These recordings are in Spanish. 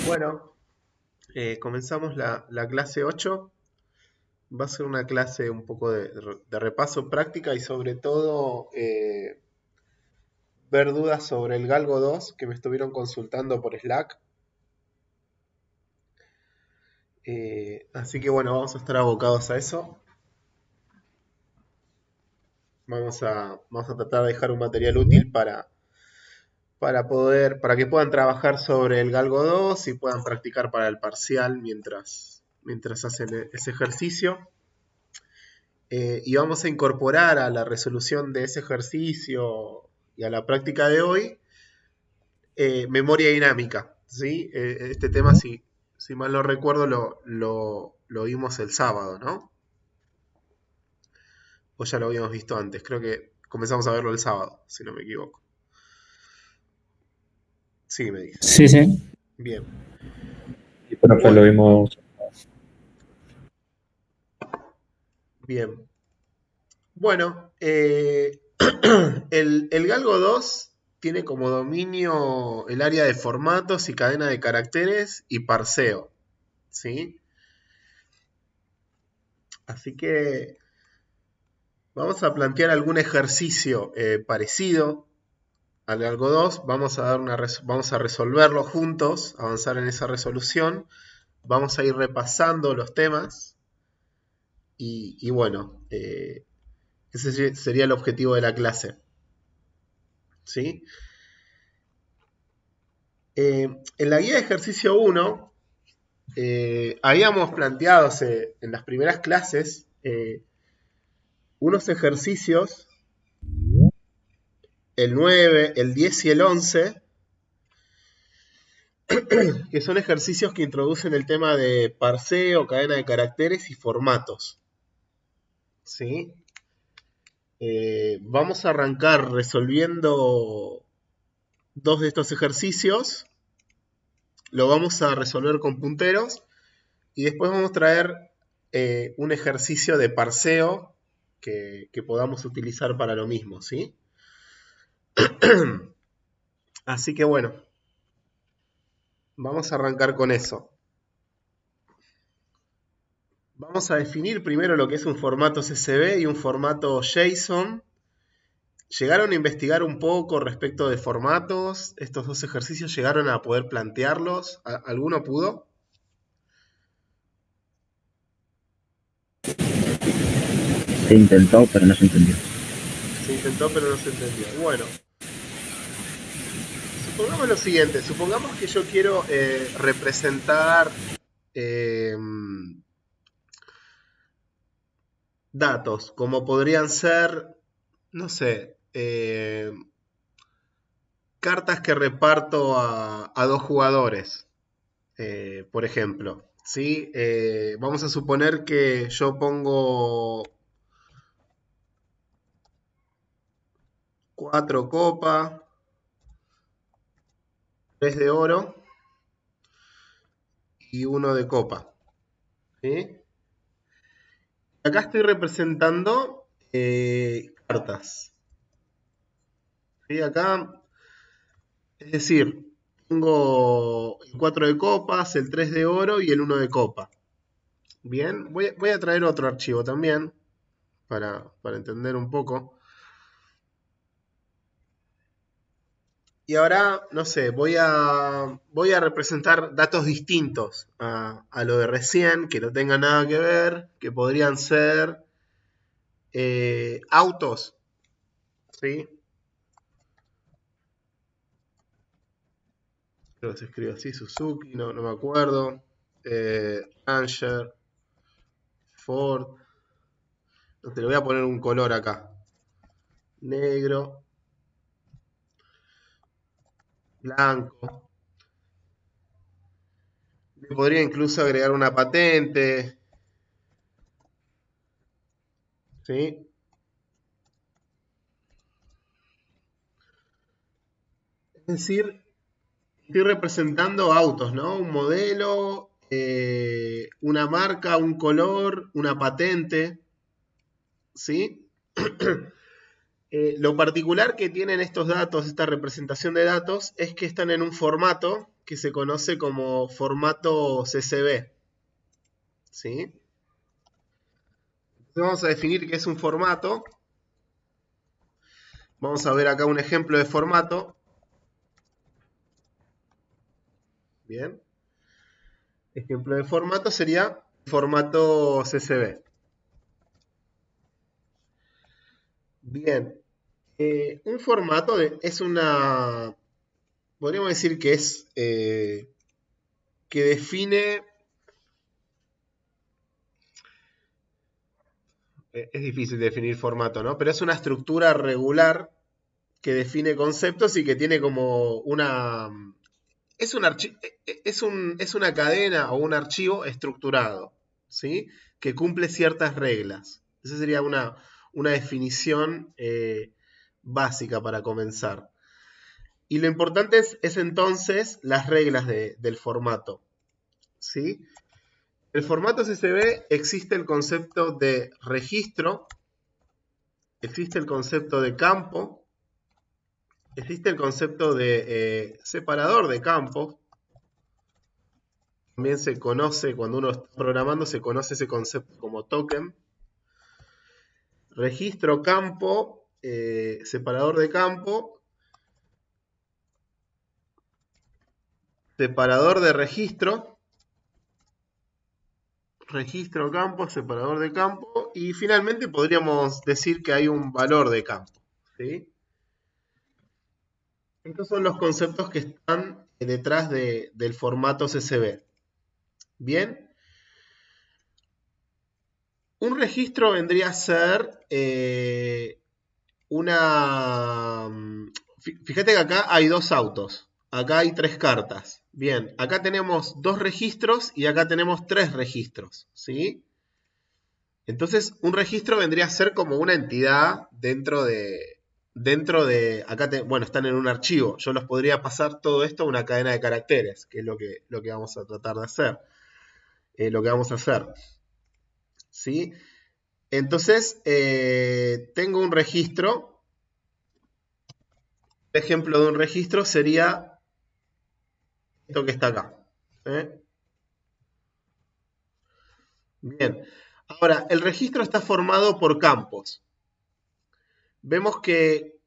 Bueno, comenzamos la clase 8. Va a ser una clase un poco de repaso práctica y sobre todo ver dudas sobre el Galgo 2 que me estuvieron consultando por Slack. Así que bueno, vamos a estar abocados a eso. Vamos a tratar de dejar un material útil para que puedan trabajar sobre el Galgo 2 y puedan practicar para el parcial mientras hacen ese ejercicio. Y vamos a incorporar a la resolución de ese ejercicio y a la práctica de hoy memoria dinámica. ¿Sí? Este tema, si mal no recuerdo, lo vimos el sábado, ¿no? O ya lo habíamos visto antes. Creo que comenzamos a verlo el sábado, si no me equivoco. Sí, me dice. Sí, sí. Bien. Y profe, lo Bueno, vimos. bien. Bueno, el Galgo 2 tiene como dominio el área de formatos y cadena de caracteres y parseo. ¿Sí? Así que vamos a plantear algún ejercicio parecido al Galgo 2. Vamos a resolverlo juntos, avanzar en esa resolución. Vamos a ir repasando los temas y bueno, ese sería el objetivo de la clase. ¿Sí? En la guía de ejercicio 1 habíamos planteado en las primeras clases unos ejercicios, el 9, el 10 y el 11, que son ejercicios que introducen el tema de parseo, cadena de caracteres y formatos. ¿Sí? Vamos a arrancar resolviendo dos de estos ejercicios. Lo vamos a resolver con punteros y después vamos a traer un ejercicio de parseo que podamos utilizar para lo mismo, ¿sí? Así que bueno, vamos a arrancar con eso. Vamos a definir primero lo que es un formato CSV y un formato JSON. ¿Llegaron a investigar un poco respecto de formatos? ¿Estos dos ejercicios llegaron a poder plantearlos? ¿Alguno pudo? Se intentó, pero no se entendió. Se intentó pero no se entendió. Bueno, supongamos lo siguiente. Supongamos que yo quiero representar eh, datos, como podrían ser, no sé, cartas que reparto a dos jugadores, por ejemplo. ¿Sí? Vamos a suponer que yo pongo 4 copas, 3 de oro y uno de copa. ¿Sí? Acá estoy representando cartas. ¿Sí? Acá, es decir, tengo el 4 de copas, el 3 de oro y el uno de copa. Bien, voy a traer otro archivo también para entender un poco. Y ahora, no sé, voy a representar datos distintos a lo de recién, que no tengan nada que ver, que podrían ser autos, ¿sí? Creo que se escribe así, Suzuki, no me acuerdo. Ranger, Ford. No, te le voy a poner un color acá. Negro, blanco. Le podría incluso agregar una patente, ¿sí? Es decir, estoy representando autos, ¿no? Un modelo, una marca, un color, una patente, ¿sí? Lo particular que tienen estos datos, esta representación de datos, es que están en un formato que se conoce como formato CSV. ¿Sí? Entonces vamos a definir qué es un formato. Vamos a ver acá un ejemplo de formato. Bien. Ejemplo de formato sería formato CSV. Bien. Un formato es una... Podríamos decir que es... que define... Es difícil definir formato, ¿no? Pero es una estructura regular que define conceptos y que tiene como una... Es, es una cadena o un archivo estructurado, ¿sí? Que cumple ciertas reglas. Esa sería una definición básica para comenzar. Y lo importante es entonces las reglas del formato, ¿sí? El formato CSV existe el concepto de registro, existe el concepto de campo, existe el concepto de separador de campos. También se conoce, cuando uno está programando, se conoce ese concepto como token. Registro, campo, separador de campo, separador de registro, registro, campo, separador de campo, y finalmente podríamos decir que hay un valor de campo, ¿sí? Estos son los conceptos que están detrás del formato CSV. Bien. Un registro vendría a ser una... Fíjate que acá hay dos autos. Acá hay tres cartas. Bien, acá tenemos dos registros y acá tenemos tres registros, ¿sí? Entonces, un registro vendría a ser como una entidad dentro de... acá bueno, están en un archivo. Yo los podría pasar todo esto a una cadena de caracteres, que es lo que vamos a tratar de hacer. Lo que vamos a hacer. ¿Sí? Entonces, tengo un registro. Un ejemplo de un registro sería esto que está acá. Bien. Ahora, el registro está formado por campos. Vemos que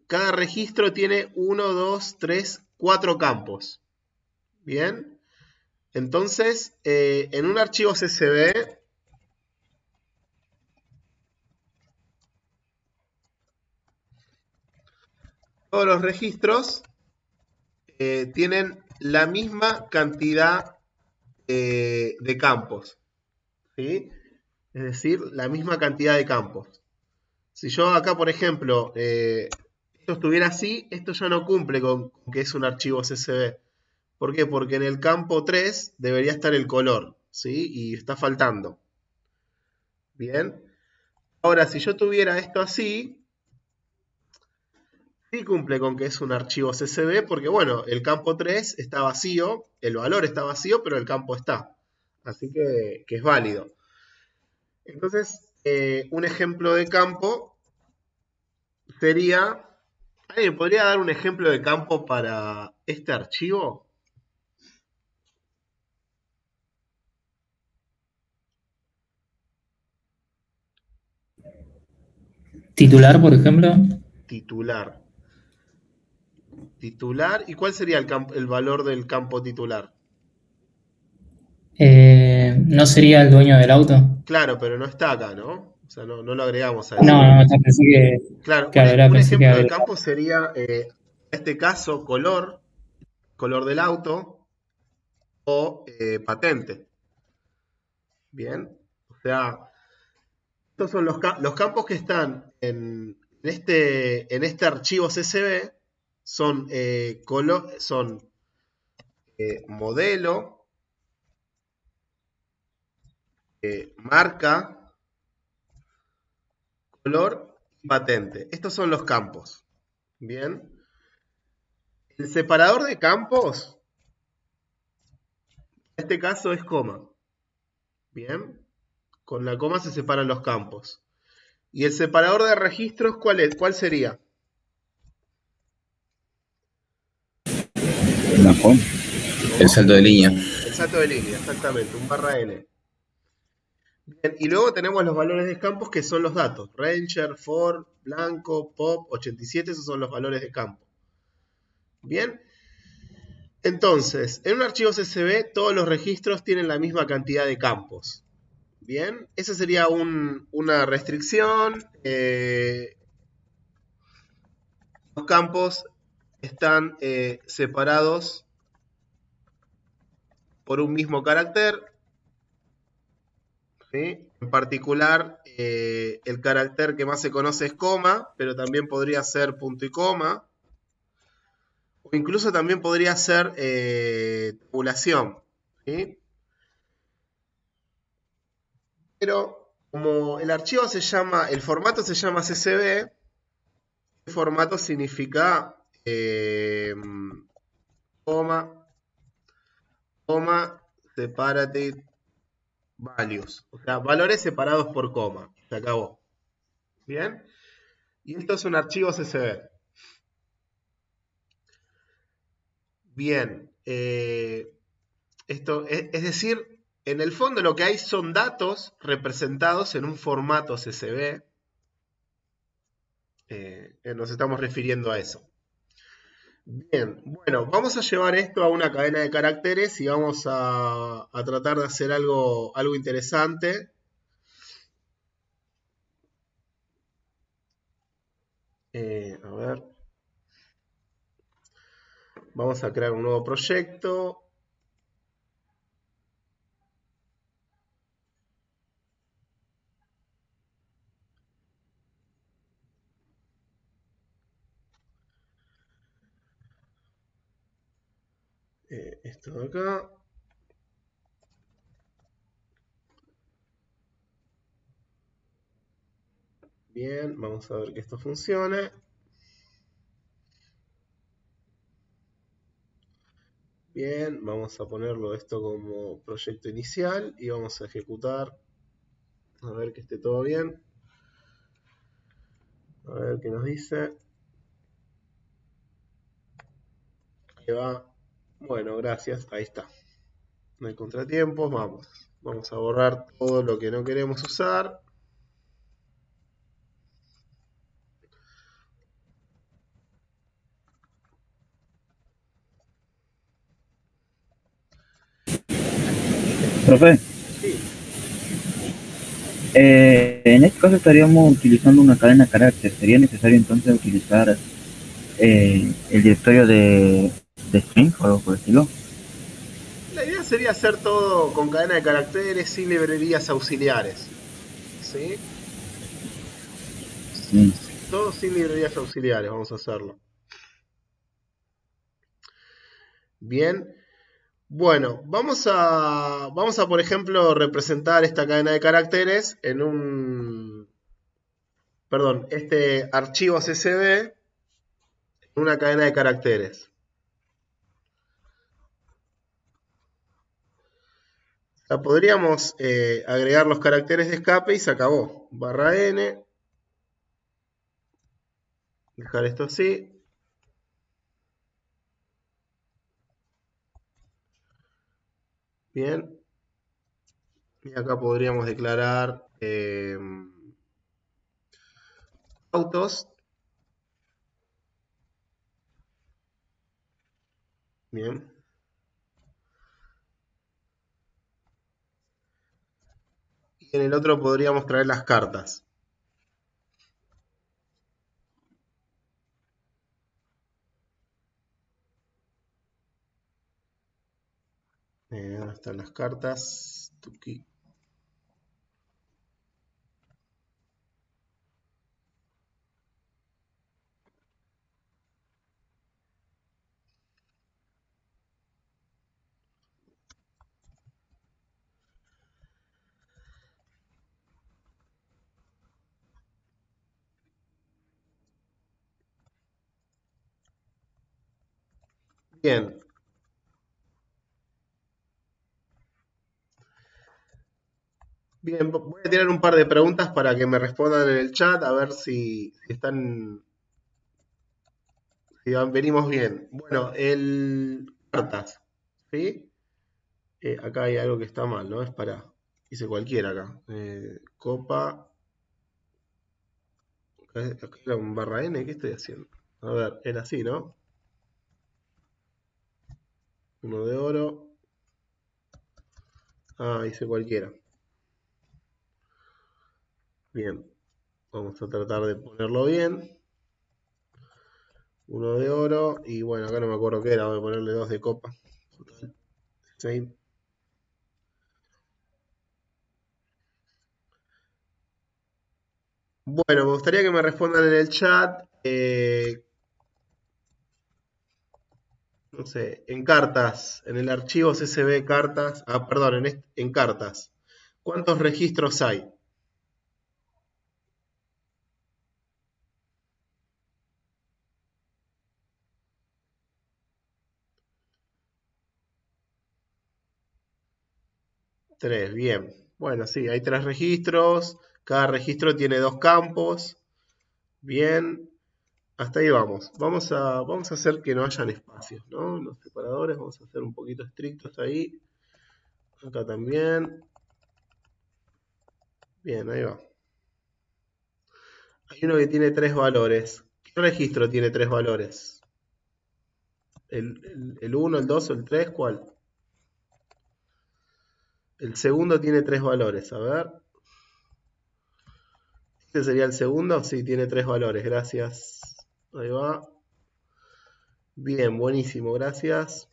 cada registro tiene 1, 2, 3, 4 campos. Bien. Entonces, en un archivo CSV, todos los registros tienen la misma cantidad de campos, ¿sí? Es decir, la misma cantidad de campos. Si yo acá, por ejemplo, esto estuviera así, esto ya no cumple con que es un archivo CSV. ¿Por qué? Porque en el campo 3 debería estar el color, ¿sí? Y está faltando. Bien. Ahora, si yo tuviera esto así, sí cumple con que es un archivo CSV, porque bueno, el campo 3 está vacío, el valor está vacío, pero el campo está. Así que es válido. Entonces, un ejemplo de campo sería... ¿Alguien podría dar un ejemplo de campo para este archivo? Titular, por ejemplo, Titular. Titular. ¿Y cuál sería el valor del campo titular? ¿no sería el dueño del auto? Claro, pero no está acá, ¿no? O sea, no lo agregamos a No, eso. no, no, pensé que, Claro, claro, un pensé que ejemplo de agregaba. campo sería, en este caso, color del auto o patente. Bien. O sea, estos son los campos que están en este archivo CSV. Son, son modelo, marca, color y patente. Estos son los campos. Bien. El separador de campos, en este caso es coma. Bien. Con la coma se separan los campos. ¿Y el separador de registros cuál es? ¿Cuál sería? La ¿Cómo? El salto de línea. El salto de línea, exactamente, un barra N. Bien, y luego tenemos los valores de campos que son los datos. Ranger, for, blanco, pop, 87, esos son los valores de campo. Bien. Entonces, en un archivo CSV todos los registros tienen la misma cantidad de campos. Bien, esa sería una restricción. Los campos están separados por un mismo carácter. ¿Sí? En particular, el carácter que más se conoce es coma, pero también podría ser punto y coma. O incluso también podría ser tabulación. ¿Sí? Pero como el archivo se llama, el formato se llama CSV, el formato significa coma, separated values. O sea, valores separados por coma. Se acabó. ¿Bien? Y esto es un archivo CSV. Bien. Esto es decir, en el fondo lo que hay son datos representados en un formato CSV. Nos estamos refiriendo a eso. Bien, bueno, vamos a llevar esto a una cadena de caracteres y vamos a tratar de hacer algo interesante. A ver. Vamos a crear un nuevo proyecto. Esto de acá. Bien, vamos a ver que esto funcione. Bien, vamos a ponerlo esto como proyecto inicial y vamos a ejecutar. A ver que esté todo bien. A ver qué nos dice. Ahí va. Bueno, gracias. Ahí está. No hay contratiempos. Vamos. Vamos a borrar todo lo que no queremos usar. Profe, Sí. en este caso estaríamos utilizando una cadena de carácter. ¿Sería necesario entonces utilizar el directorio de string o algo por el estilo? La idea sería hacer todo con cadena de caracteres sin librerías auxiliares. ¿Sí? Mm. Todo sin librerías auxiliares. Vamos a hacerlo. Bien. Bueno, vamos a, por ejemplo, representar esta cadena de caracteres en este archivo CSV en una cadena de caracteres. O podríamos agregar los caracteres de escape y se acabó. Barra N. Dejar esto así. Bien. Y acá podríamos declarar autos. Bien. Y en el otro podríamos traer las cartas. ¿Dónde están las cartas? Tuki. Bien. Bien, voy a tirar un par de preguntas para que me respondan en el chat, a ver si venimos bien. Bueno, cartas, ¿sí? Acá hay algo que está mal, ¿no? Es para, hice cualquiera acá. Copa, acá era un barra N, ¿qué estoy haciendo? A ver, era así, ¿no? Uno de oro. Ah, hice cualquiera. Bien, vamos a tratar de ponerlo bien. Uno de oro y bueno, acá no me acuerdo qué era, voy a ponerle dos de copa. Total, same. Bueno, me gustaría que me respondan en el chat, no sé, en cartas, en el archivo CSV cartas, perdón, en cartas. ¿Cuántos registros hay? Tres, bien. Bueno, sí, hay tres registros. Cada registro tiene dos campos. Bien, hasta ahí vamos. Vamos a hacer que no hayan espacios, ¿no? Los separadores, vamos a ser un poquito estrictos ahí. Acá también. Bien, ahí va. Hay uno que tiene tres valores. ¿Qué registro tiene tres valores? ¿El 1, el 2 o el 3? ¿Cuál? El segundo tiene tres valores. A ver. ¿Este sería el segundo? Sí, tiene tres valores. Gracias. Ahí va. Bien, buenísimo. Gracias.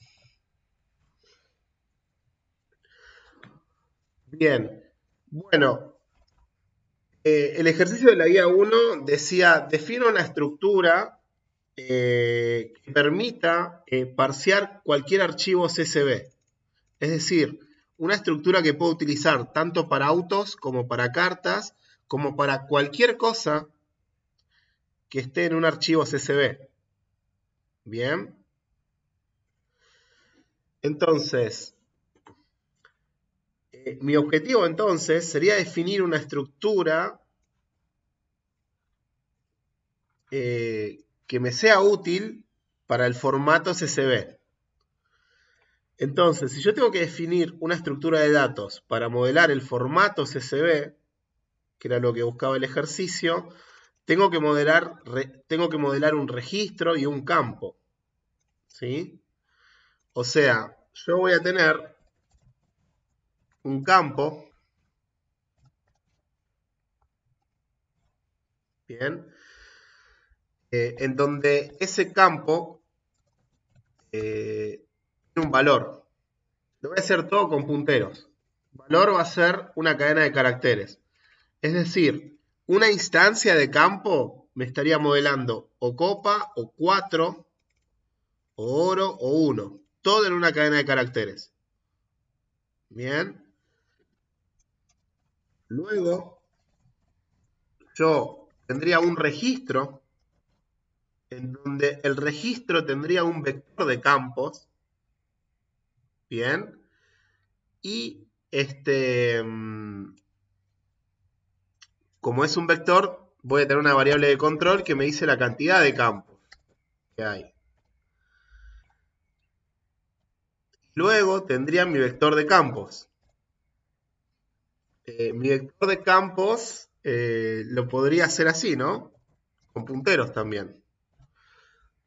Bien. Bueno, el ejercicio de la guía 1 decía, define una estructura que permita parsear cualquier archivo CSV. Es decir, una estructura que puedo utilizar tanto para autos como para cartas, como para cualquier cosa que esté en un archivo CSV. Bien. Entonces, mi objetivo entonces sería definir una estructura que me sea útil para el formato CSV. Entonces, si yo tengo que definir una estructura de datos para modelar el formato CSV, que era lo que buscaba el ejercicio, tengo que modelar un registro y un campo, ¿sí? O sea, yo voy a tener un campo, ¿bien? En donde ese campo tiene un valor. Lo voy a hacer todo con punteros. Valor va a ser una cadena de caracteres. Es decir, una instancia de campo me estaría modelando o copa, o 4, o oro, o 1. Todo en una cadena de caracteres. Bien. Luego, yo tendría un registro en donde el registro tendría un vector de campos. Bien. Y como es un vector, voy a tener una variable de control que me dice la cantidad de campos que hay. Luego tendría mi vector de campos. Mi vector de campos lo podría hacer así, ¿no? Con punteros también.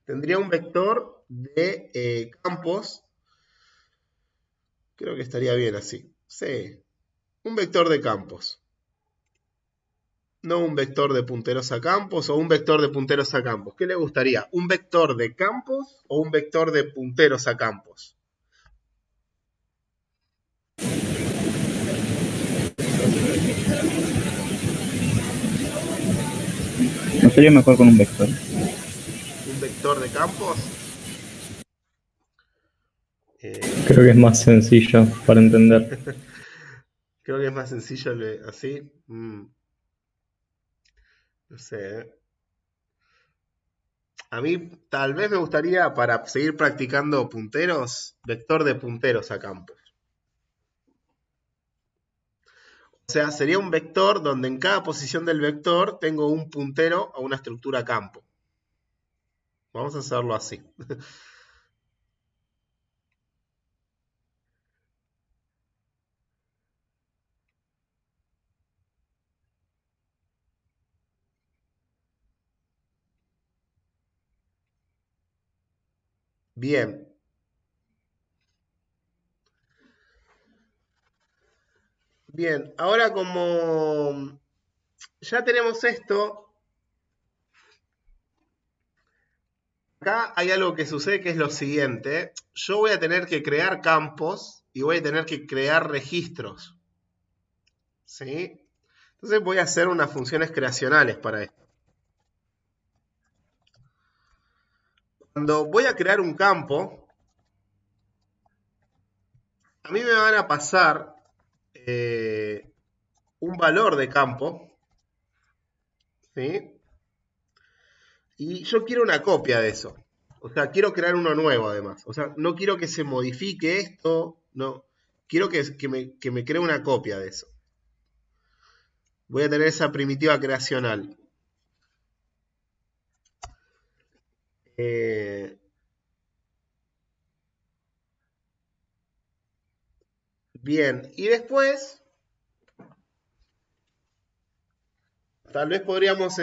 Tendría un vector de campos. Creo que estaría bien así. Sí, un vector de campos. No un vector de punteros a campos o un vector de punteros a campos. ¿Qué le gustaría? ¿Un vector de campos o un vector de punteros a campos? ¿No sería mejor con un vector? ¿Un vector de campos? Creo que es más sencillo para entender. Creo que es más sencillo así. No sé. A mí tal vez me gustaría, para seguir practicando punteros, vector de punteros a campos. O sea, sería un vector donde en cada posición del vector tengo un puntero a una estructura campo. Vamos a hacerlo así. Bien. Bien, ahora como ya tenemos esto, acá hay algo que sucede que es lo siguiente. Yo voy a tener que crear campos y voy a tener que crear registros. ¿Sí? Entonces voy a hacer unas funciones creacionales para esto. Cuando voy a crear un campo, a mí me van a pasar un valor de campo, ¿sí? Y yo quiero una copia de eso. O sea, quiero crear uno nuevo además. O sea, no quiero que se modifique esto, no. Quiero que me cree una copia de eso. Voy a tener esa primitiva creacional. Bien, y después, tal vez podríamos,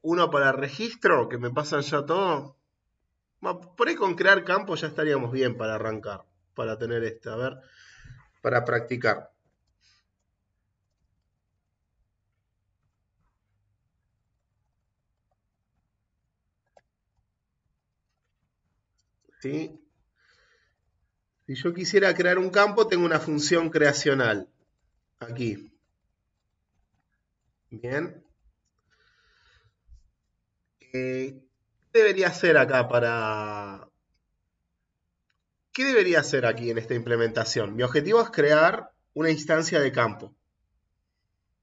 uno para registro, que me pasan ya todo. Por ahí con crear campo ya estaríamos bien para arrancar, para tener a ver, para practicar. ¿Sí? Si yo quisiera crear un campo, tengo una función creacional. Aquí. Bien. ¿Qué debería hacer acá para... ¿Qué debería hacer aquí en esta implementación? Mi objetivo es crear una instancia de campo.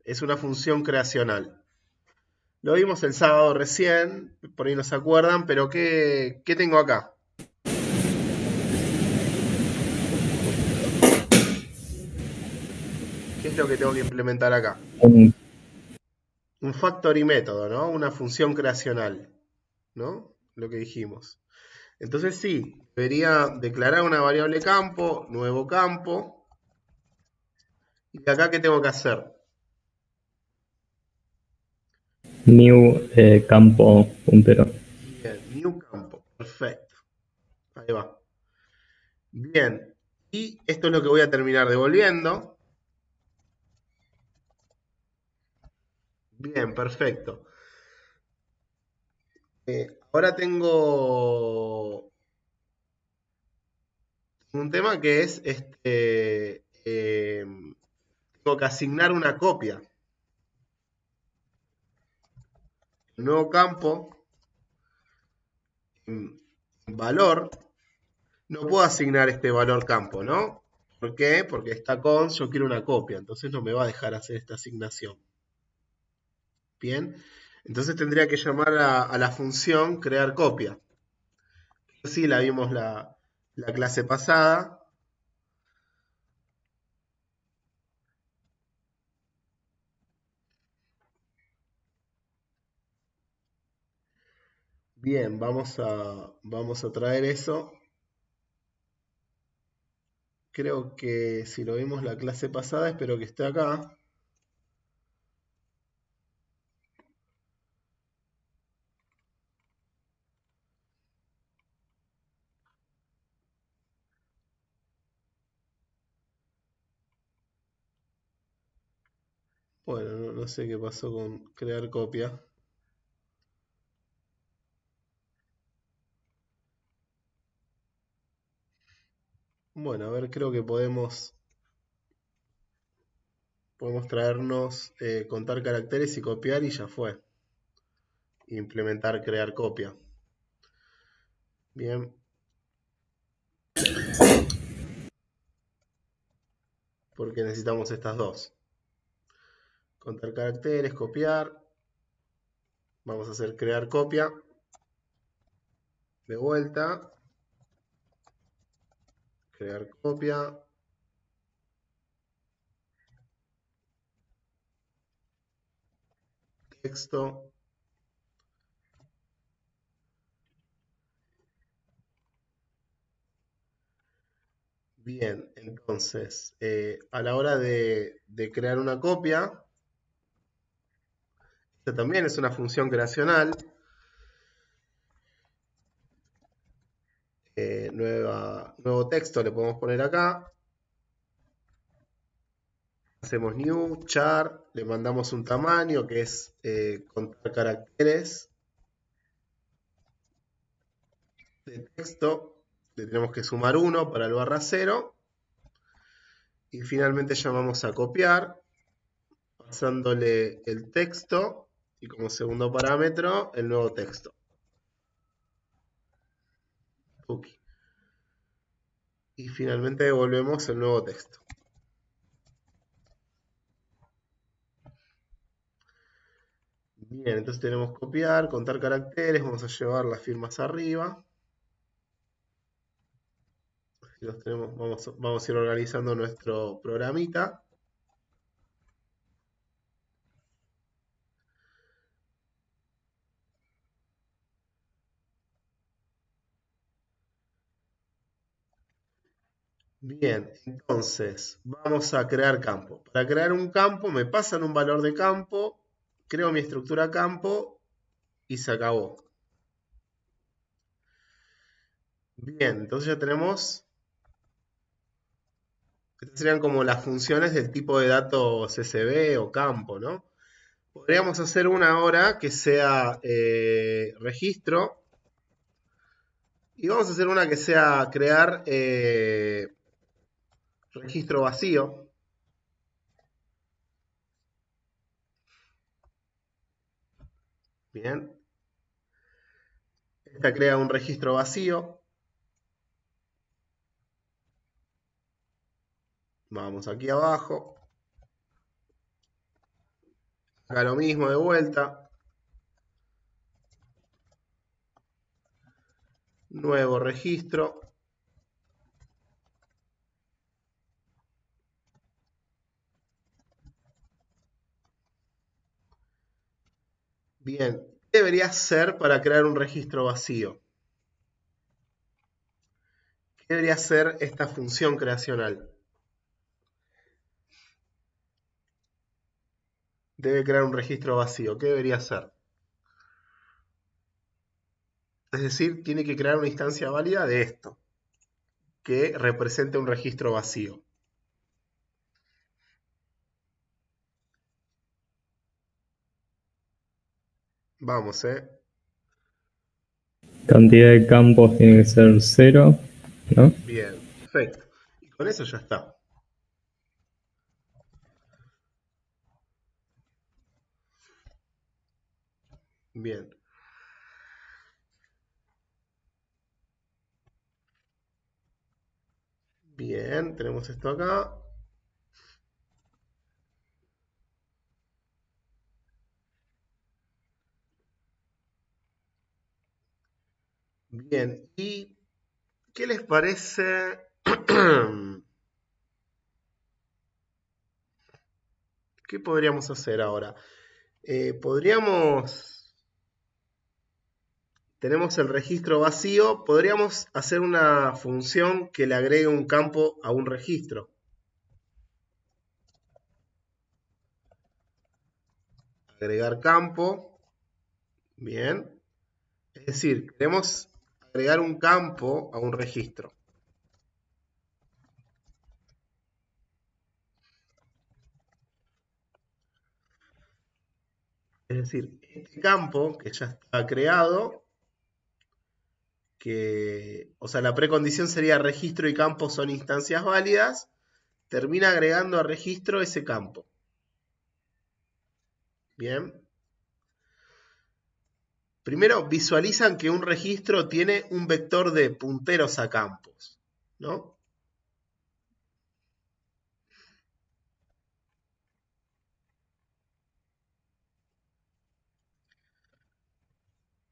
Es una función creacional. Lo vimos el sábado recién, por ahí no se acuerdan, pero ¿qué tengo acá? ¿Qué es lo que tengo que implementar acá? Un- Un factory método, ¿no? Una función creacional, ¿no? Lo que dijimos. Entonces sí, debería declarar una variable campo, nuevo campo. ¿Y acá qué tengo que hacer? New campo puntero. Bien, new campo, perfecto. Ahí va. Bien, y esto es lo que voy a terminar devolviendo. Bien, perfecto. Ahora tengo un tema que es tengo que asignar una copia. El nuevo campo en valor, no puedo asignar este valor campo, ¿no? ¿Por qué? Porque está con, yo quiero una copia, entonces no me va a dejar hacer esta asignación. Bien, entonces tendría que llamar a la función crear copia. Sí, la vimos la clase pasada. Bien, vamos a traer eso. Creo que si lo vimos la clase pasada, espero que esté acá. Bueno, no sé qué pasó con crear copia. Bueno, a ver, creo que podemos traernos, contar caracteres y copiar y ya fue. Implementar crear copia. Bien. Porque necesitamos estas dos. Contar caracteres, copiar. Vamos a hacer crear copia. De vuelta. Crear copia. Texto. Bien, entonces, a la hora de crear una copia, esta también es una función creacional. nuevo texto le podemos poner acá. Hacemos new, char, le mandamos un tamaño que es contar caracteres de texto. Le tenemos que sumar 1 para el barra 0. Y finalmente llamamos a copiar, pasándole el texto y como segundo parámetro el nuevo texto. Okay. Y finalmente devolvemos el nuevo texto. Bien, entonces tenemos copiar, contar caracteres, vamos a llevar las firmas arriba. Así los tenemos, vamos a ir organizando nuestro programita. Bien, entonces vamos a crear campo. Para crear un campo me pasan un valor de campo, creo mi estructura campo y se acabó. Bien, entonces ya tenemos, estas serían como las funciones del tipo de dato CSV o campo, ¿no? Podríamos hacer una ahora que sea registro y vamos a hacer una que sea crear registro vacío. Bien. Esta crea un registro vacío. Vamos aquí abajo. Acá lo mismo de vuelta. Nuevo registro. Bien, ¿qué debería hacer para crear un registro vacío? ¿Qué debería hacer esta función creacional? Debe crear un registro vacío. ¿Qué debería hacer? Es decir, tiene que crear una instancia válida de esto, que represente un registro vacío. Vamos, Cantidad de campos tiene que ser 0, ¿no? Bien, perfecto. Y con eso ya está. Bien. Bien, tenemos esto acá. Bien, ¿y qué les parece? ¿Qué podríamos hacer ahora? Tenemos el registro vacío, podríamos hacer una función que le agregue un campo a un registro. Agregar campo. Bien. Es decir, queremos agregar un campo a un registro. Es decir, este campo que ya está creado, o sea, la precondición sería registro y campo son instancias válidas, termina agregando a registro ese campo. Bien. Primero visualizan que un registro tiene un vector de punteros a campos, ¿no?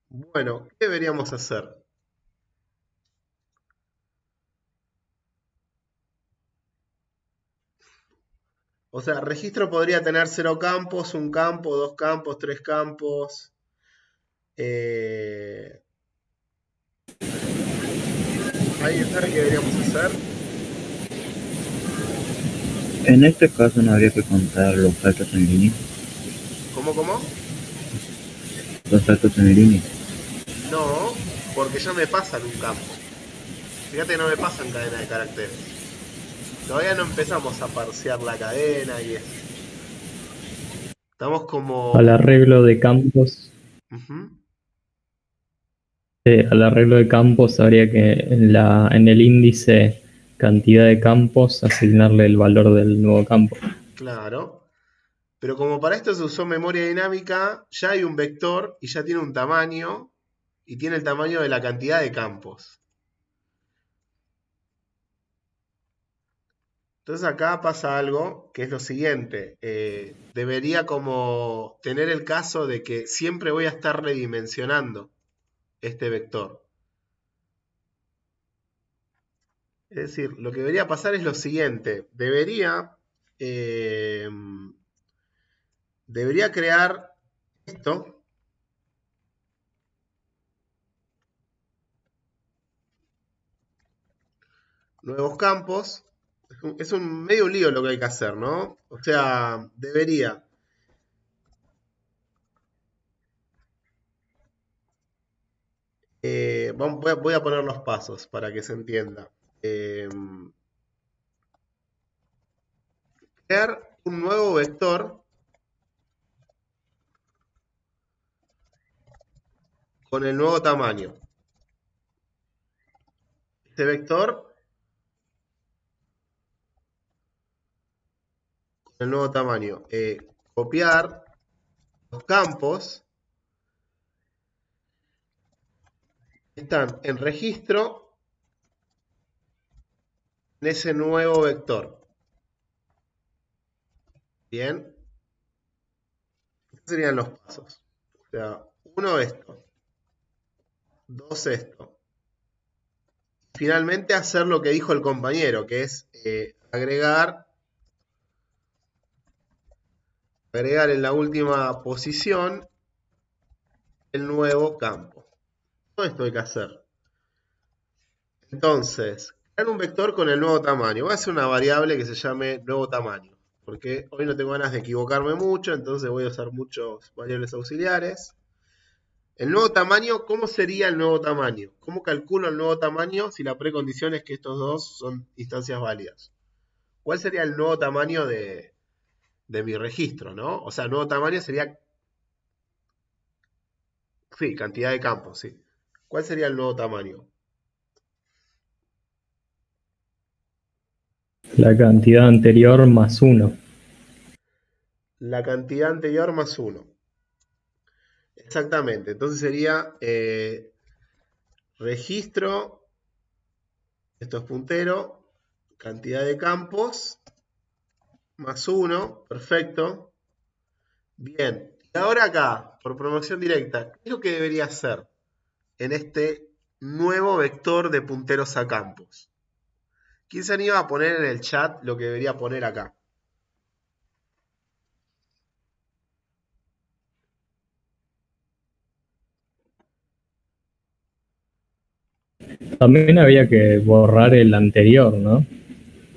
Bueno, ¿qué deberíamos hacer? O sea, registro podría tener 0 campos, 1 campo, 2 campos, 3 campos. ¿Alguien sabe qué deberíamos hacer? En este caso no habría que contar los saltos en línea. ¿Cómo? Los saltos en línea. No, porque ya me pasan un campo. Fíjate que no me pasan cadena de caracteres. Todavía no empezamos a parsear la cadena y eso. Estamos como... Al arreglo de campos, Ujú. al arreglo de campos habría que en el índice cantidad de campos asignarle el valor del nuevo campo. Claro. Pero como para esto se usó memoria dinámica, ya hay un vector y ya tiene un tamaño y tiene el tamaño de la cantidad de campos. Entonces acá pasa algo que es lo siguiente. Debería como tener el caso de que siempre voy a estar redimensionando este vector. Es decir, lo que debería pasar es lo siguiente. Debería crear esto. Nuevos campos. Es un medio lío lo que hay que hacer, ¿no? O sea, debería. Voy a poner los pasos para que se entienda. Crear un nuevo vector con el nuevo tamaño. Este vector con el nuevo tamaño. Copiar los campos que están en registro en ese nuevo vector. Bien. Estos serían los pasos. O sea, 1 esto. 2 esto. Finalmente hacer lo que dijo el compañero, que es agregar en la última posición el nuevo campo. Todo esto hay que hacer. Entonces, crear un vector con el nuevo tamaño. Voy a hacer una variable que se llame nuevo tamaño, porque hoy no tengo ganas de equivocarme mucho, entonces voy a usar muchos variables auxiliares. El nuevo tamaño, ¿cómo sería el nuevo tamaño? ¿Cómo calculo el nuevo tamaño si la precondición es que estos dos son instancias válidas? ¿Cuál sería el nuevo tamaño de mi registro, ¿no? O sea, el nuevo tamaño sería... Sí, cantidad de campos, sí. ¿Cuál sería el nuevo tamaño? La cantidad anterior más 1. La cantidad anterior más 1. Exactamente. Entonces sería registro, esto es puntero, cantidad de campos, más 1, perfecto. Bien, y ahora acá, por promoción directa, ¿qué es lo que debería hacer en este nuevo vector de punteros a campos? ¿Quién se anima a poner en el chat lo que debería poner acá? También había que borrar el anterior, ¿no?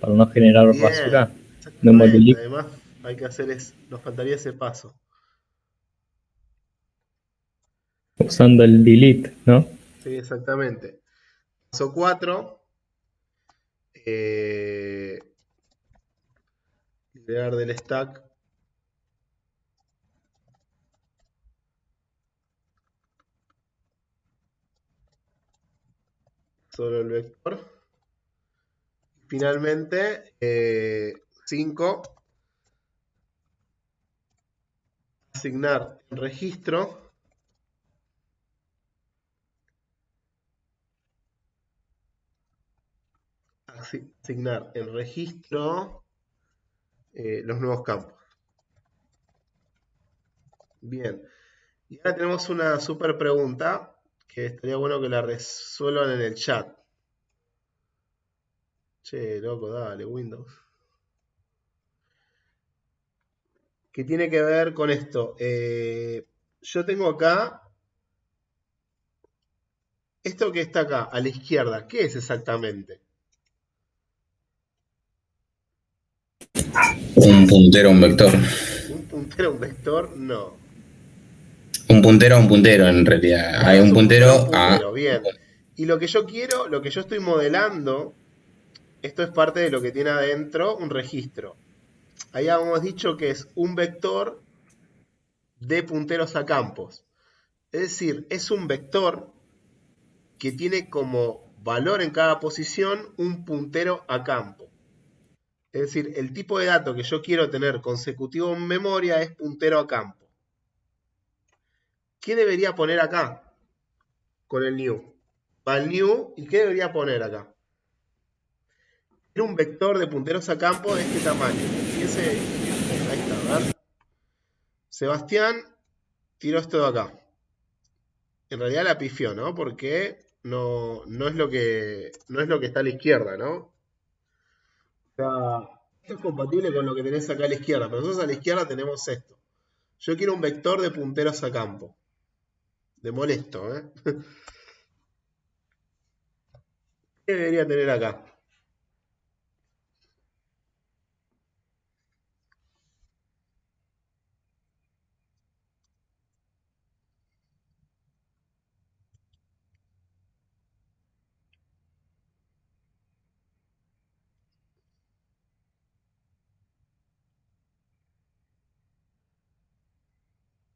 Para no generar Bien, basura. exactamente. Memory Además, hay que hacer nos faltaría ese paso. usando el delete, ¿no? Sí, exactamente. Paso 4. Liberar del stack. Solo el vector. Finalmente, 5. Asignar el registro. Asignar el registro los nuevos campos. Bien. Y ahora tenemos una super pregunta que estaría bueno que la resuelvan en el chat. Che, loco, dale, Windows. Que tiene que ver con esto. Yo tengo acá esto que está acá, a la izquierda. ¿Qué es exactamente? Un puntero a un vector. ¿Un puntero, un vector? No. Un puntero a un puntero, en realidad. Hay Es un un puntero puntero, a... bien. Y lo que yo quiero, lo que yo estoy modelando, esto es parte de lo que tiene adentro un registro. Ahí habíamos dicho que es un vector de punteros a campos. Es decir, es un vector que tiene como valor en cada posición un puntero a campo. Es decir, el tipo de dato que yo quiero tener consecutivo en memoria es puntero a campo. ¿Qué debería poner acá con el new? Va el new, ¿y qué debería poner acá? Era un vector de punteros a campo de este tamaño. Y ese, ahí está, a ver. Sebastián tiró esto de acá. En realidad la pifió, ¿no? Porque no es lo que está a la izquierda, ¿no? O sea, esto es compatible con lo que tenés acá a la izquierda, pero nosotros a la izquierda tenemos esto. Yo quiero un vector de punteros a campo. De molesto, ¿eh? ¿Qué debería tener acá?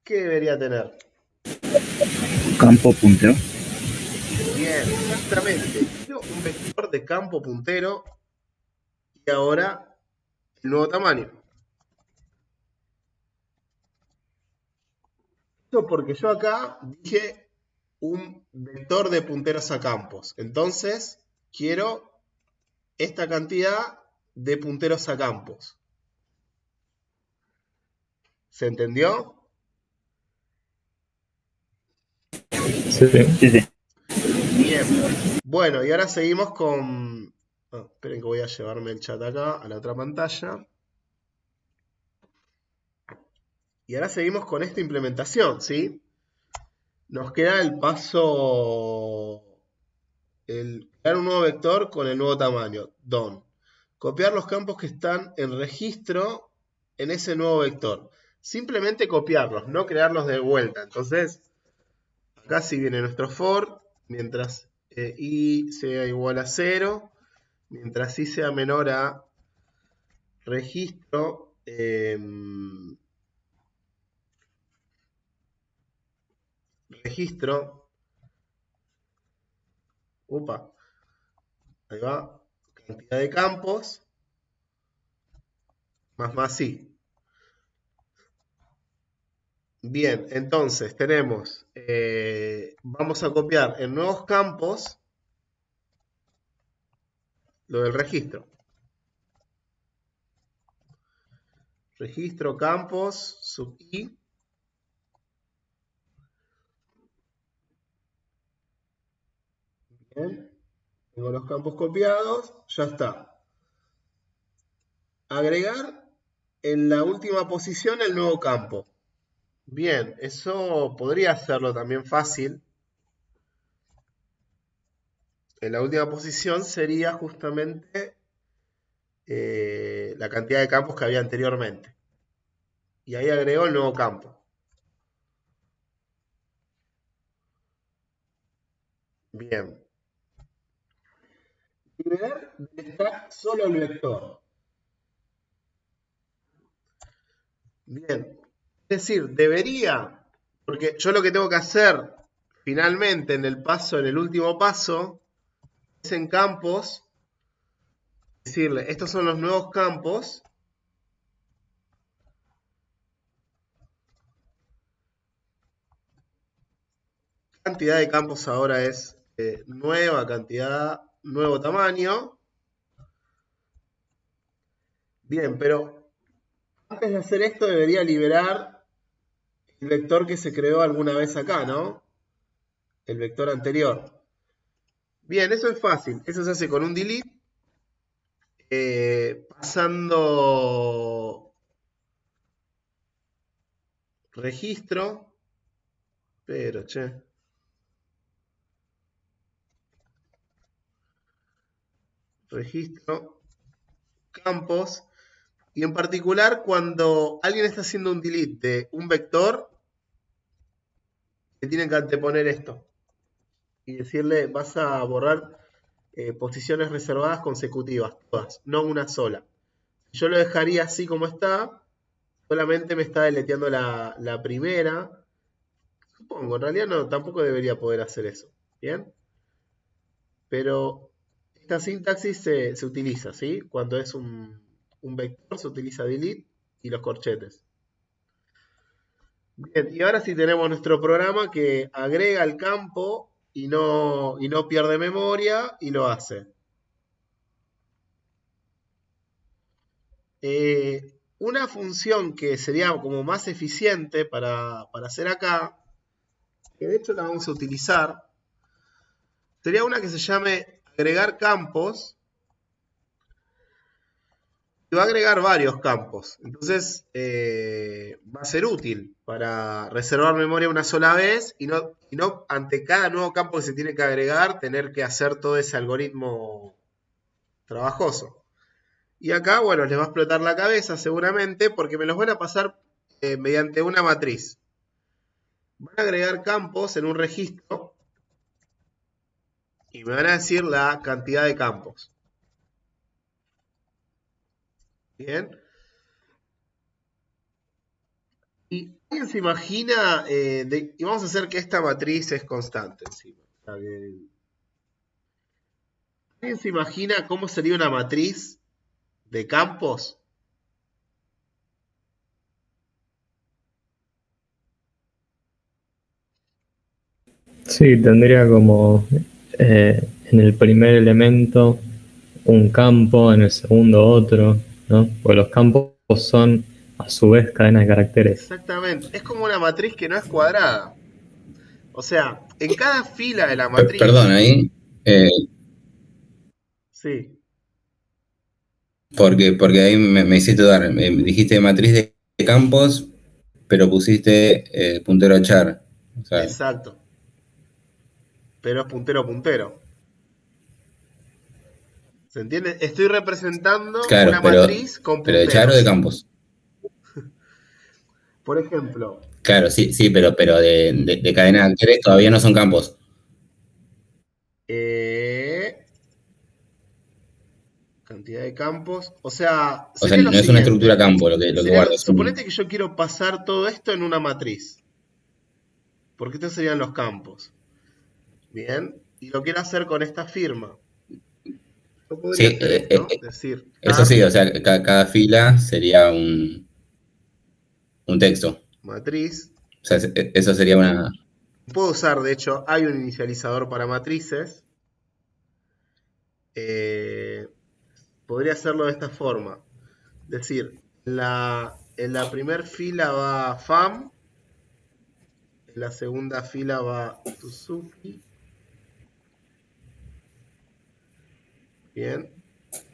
¿Qué debería tener? Campo puntero. Bien, exactamente. Quiero un vector de campo puntero y ahora el nuevo tamaño. Esto porque yo acá dije un vector de punteros a campos. Entonces, quiero esta cantidad de punteros a campos. ¿Se entendió? Sí, sí. Sí, sí. Bien. Bueno, y ahora seguimos con... esperen que voy a llevarme el chat acá, a la otra pantalla. Y ahora seguimos con esta implementación, ¿sí? Nos queda el paso... el crear un nuevo vector con el nuevo tamaño, DON. Copiar los campos que están en registro en ese nuevo vector. Simplemente copiarlos, no crearlos de vuelta. Entonces, acá sí viene nuestro for, mientras i sea igual a 0, mientras i sea menor a registro, upa, ahí va, cantidad de campos, más i. Bien, entonces tenemos, vamos a copiar en nuevos campos lo del registro. Registro campos, sub i. Bien, tengo los campos copiados, ya está. Agregar en la última posición el nuevo campo. Bien, eso podría hacerlo también fácil. En la última posición sería justamente la cantidad de campos que había anteriormente. Y ahí agregó el nuevo campo. Bien. Liberar del stack solo el vector. Bien. Es decir, debería, porque yo lo que tengo que hacer finalmente en el último paso, es en campos, decirle, estos son los nuevos campos. Cantidad de campos ahora es nueva cantidad, nuevo tamaño. Bien, pero antes de hacer esto debería liberar el vector que se creó alguna vez acá, ¿no? El vector anterior. Bien, eso es fácil. Eso se hace con un delete. Pasando registro. Pero, che. Registro. Campos. Y en particular, cuando alguien está haciendo un delete de un vector, le tienen que anteponer esto. y decirle vas a borrar posiciones reservadas consecutivas, todas, no una sola. Yo lo dejaría así como está, solamente me está deleteando la primera. Supongo, en realidad no, tampoco debería poder hacer eso. ¿Bien? Pero esta sintaxis se utiliza, ¿sí? Cuando es un vector se utiliza delete y los corchetes. Bien, y ahora sí tenemos nuestro programa que agrega el campo y no pierde memoria y lo hace. Una función que sería como más eficiente para hacer acá, que de hecho la vamos a utilizar, sería una que se llame agregar campos. Y va a agregar varios campos. Entonces va a ser útil para reservar memoria una sola vez y no ante cada nuevo campo que se tiene que agregar tener que hacer todo ese algoritmo trabajoso. Y acá, bueno, les va a explotar la cabeza seguramente porque me los van a pasar mediante una matriz. Van a agregar campos en un registro y me van a decir la cantidad de campos. Bien. Y alguien se imagina, y vamos a hacer que esta matriz es constante encima. ¿Alguien se imagina cómo sería una matriz de campos? Sí, tendría como en el primer elemento un campo, en el segundo otro, ¿no? Porque los campos son a su vez cadenas de caracteres. Exactamente. Es como una matriz que no es cuadrada. O sea, en cada fila de la matriz, Perdón, ahí, eh, sí, porque ahí me hiciste dudar. Dijiste matriz de campos, pero pusiste puntero a char. O sea, exacto. Pero es puntero a puntero. ¿Se entiende? Estoy representando claro, una matriz con pero de char o de punteros. campos. Por ejemplo, Claro, sí, sí, pero de cadena de caracteres todavía no son campos. eh, cantidad de campos. O sea, O sea, sería lo no es una estructura siguiente. campo lo que guarda. Suponete que yo quiero pasar todo esto en una matriz. Porque estos serían los campos. Bien. Y lo quiero hacer con esta firma. Yo podría Sí, hacer esto. Decir, eso tar, sí, o sea, cada fila sería un texto. matriz. O sea, eso sería una... Puedo usar, de hecho, hay un inicializador para matrices. Eh, podría hacerlo de esta forma. Decir, en la primera fila va FAM. En la segunda fila va Suzuki. Bien.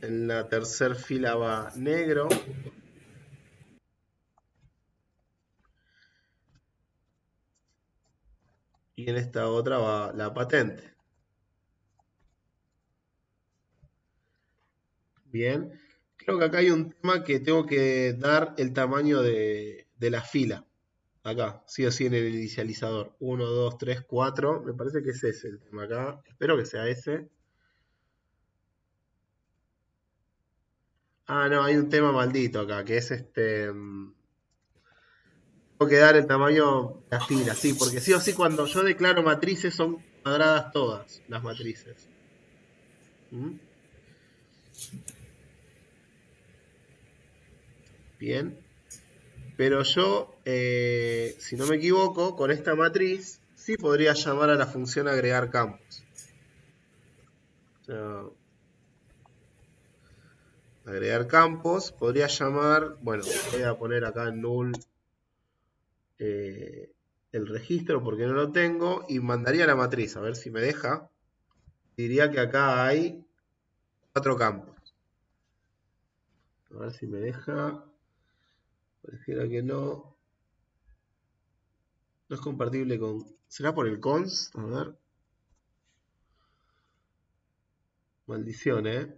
En la tercera fila va negro. Y en esta otra va la patente. Bien. Creo que acá hay un tema que tengo que dar el tamaño de la fila. Acá, sí o sí en el inicializador. Uno, 2, 3, 4. Me parece que es ese el tema acá. Espero que sea ese. Ah, no, hay un tema maldito acá, que es este. Tengo que dar el tamaño de la fila, sí, porque sí o sí cuando yo declaro matrices son cuadradas todas las matrices. ¿Mm? Bien. Pero yo, si no me equivoco, con esta matriz sí podría llamar a la función agregar campos. O sea, agregar campos, podría llamar, bueno, voy a poner acá en null eh, el registro porque no lo tengo y mandaría la matriz, a ver si me deja. Diría que acá hay 4 campos. A ver si me deja. Pareciera que no. No es compatible con... ¿Será por el const? A ver. Maldición, ¿eh?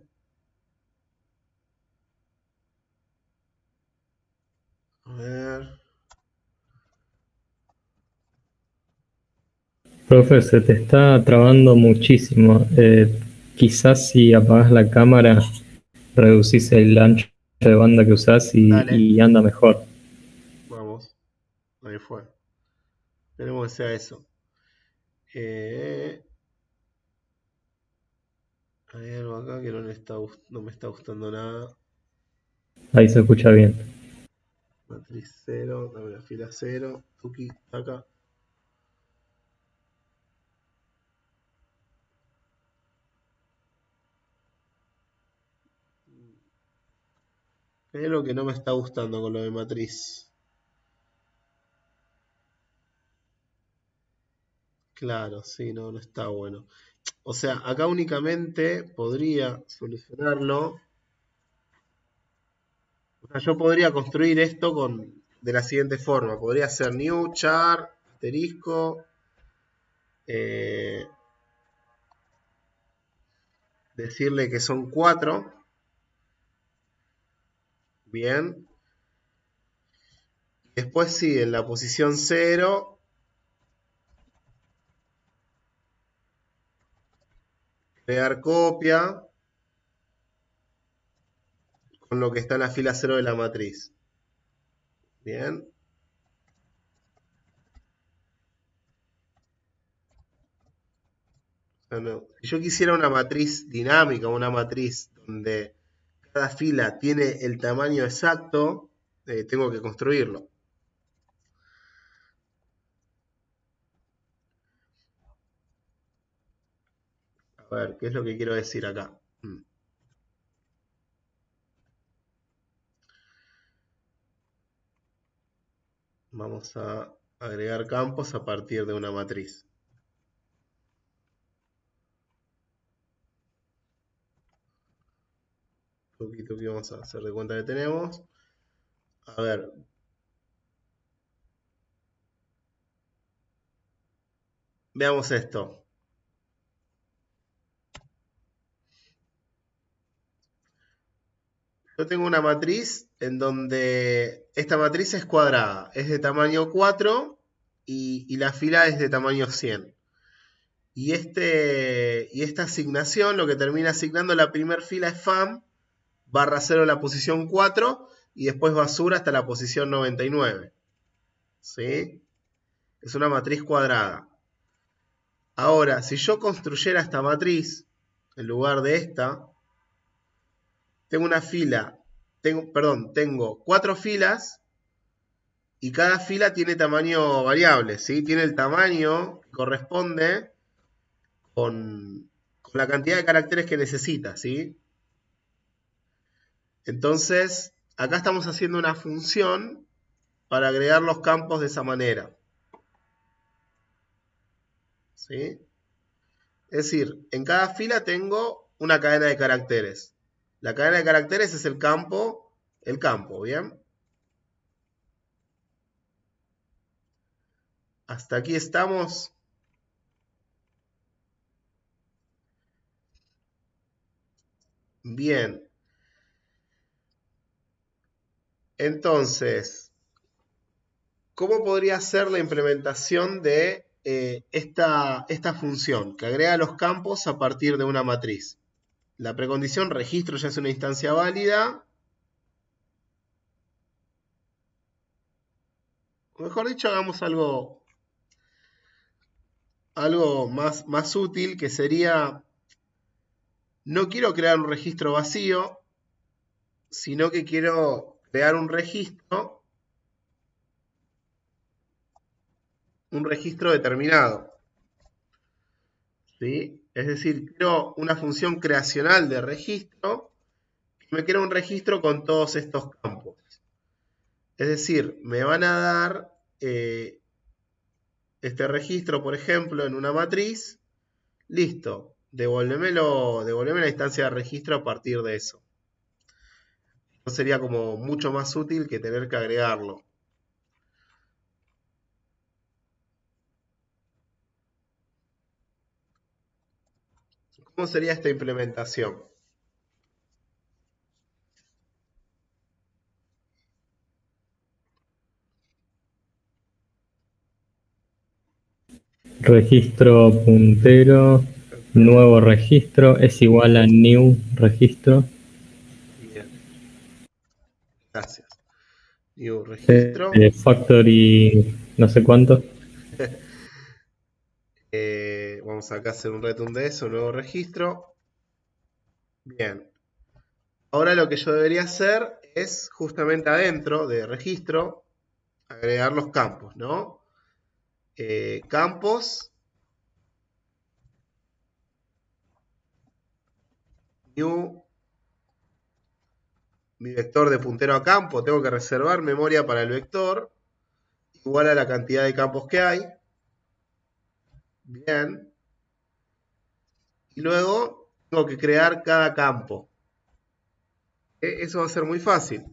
A ver. Profe, se te está trabando muchísimo. Quizás si apagas la cámara, reducís el ancho de banda que usás Dale, y anda mejor. vamos. Ahí fue. Esperemos que sea eso. Eh, Hay algo acá que no me está gustando nada. Ahí se escucha bien. Matriz cero, dame la fila cero. Tuki, acá. Hay algo que no me está gustando con lo de matriz. Claro, sí, no, no está bueno. O sea, acá únicamente podría solucionarlo. O sea, yo podría construir esto de la siguiente forma. Podría hacer new char, asterisco, eh, decirle que son 4. Bien. Después sí, en la posición cero, crear copia con lo que está en la fila cero de la matriz. Bien. Si yo quisiera una matriz dinámica, una matriz donde cada fila tiene el tamaño exacto, tengo que construirlo. A ver, ¿qué es lo que quiero decir acá? Vamos a agregar campos a partir de una matriz. Poquito que vamos a hacer de cuenta que tenemos. A ver. Veamos esto. Yo tengo una matriz en donde esta matriz es cuadrada, es de tamaño 4 y la fila es de tamaño 100. Y esta asignación, lo que termina asignando la primera fila es FAM, barra 0 la posición 4 y después basura hasta la posición 99. ¿Sí? Es una matriz cuadrada. Ahora, si yo construyera esta matriz en lugar de esta, tengo una fila, tengo 4 filas y cada fila tiene tamaño variable, ¿sí? Tiene el tamaño que corresponde con la cantidad de caracteres que necesita, ¿sí? Entonces, acá estamos haciendo una función para agregar los campos de esa manera, ¿sí? Es decir, en cada fila tengo una cadena de caracteres. La cadena de caracteres es el campo, ¿bien? Hasta aquí estamos. Bien. Entonces, ¿cómo podría ser la implementación de esta función que agrega los campos a partir de una matriz? La precondición registro ya es una instancia válida. O mejor dicho, hagamos algo más útil, que sería, no quiero crear un registro vacío, sino que quiero crear un registro determinado. ¿Sí? Es decir, quiero una función creacional de registro que me crea un registro con todos estos campos. Es decir, me van a dar este registro, por ejemplo, en una matriz. Listo, devuélveme la instancia de registro a partir de eso. Eso sería como mucho más útil que tener que agregarlo. ¿Cómo sería esta implementación? registro puntero, nuevo registro es igual a new registro. Bien, gracias. New registro. Factory no sé cuánto. Vamos acá a hacer un return de eso, nuevo registro. Bien. Ahora lo que yo debería hacer es justamente adentro de registro agregar los campos, ¿no? Campos, new, mi vector de puntero a campo, tengo que reservar memoria para el vector, igual a la cantidad de campos que hay. Bien. Y luego tengo que crear cada campo. Eso va a ser muy fácil,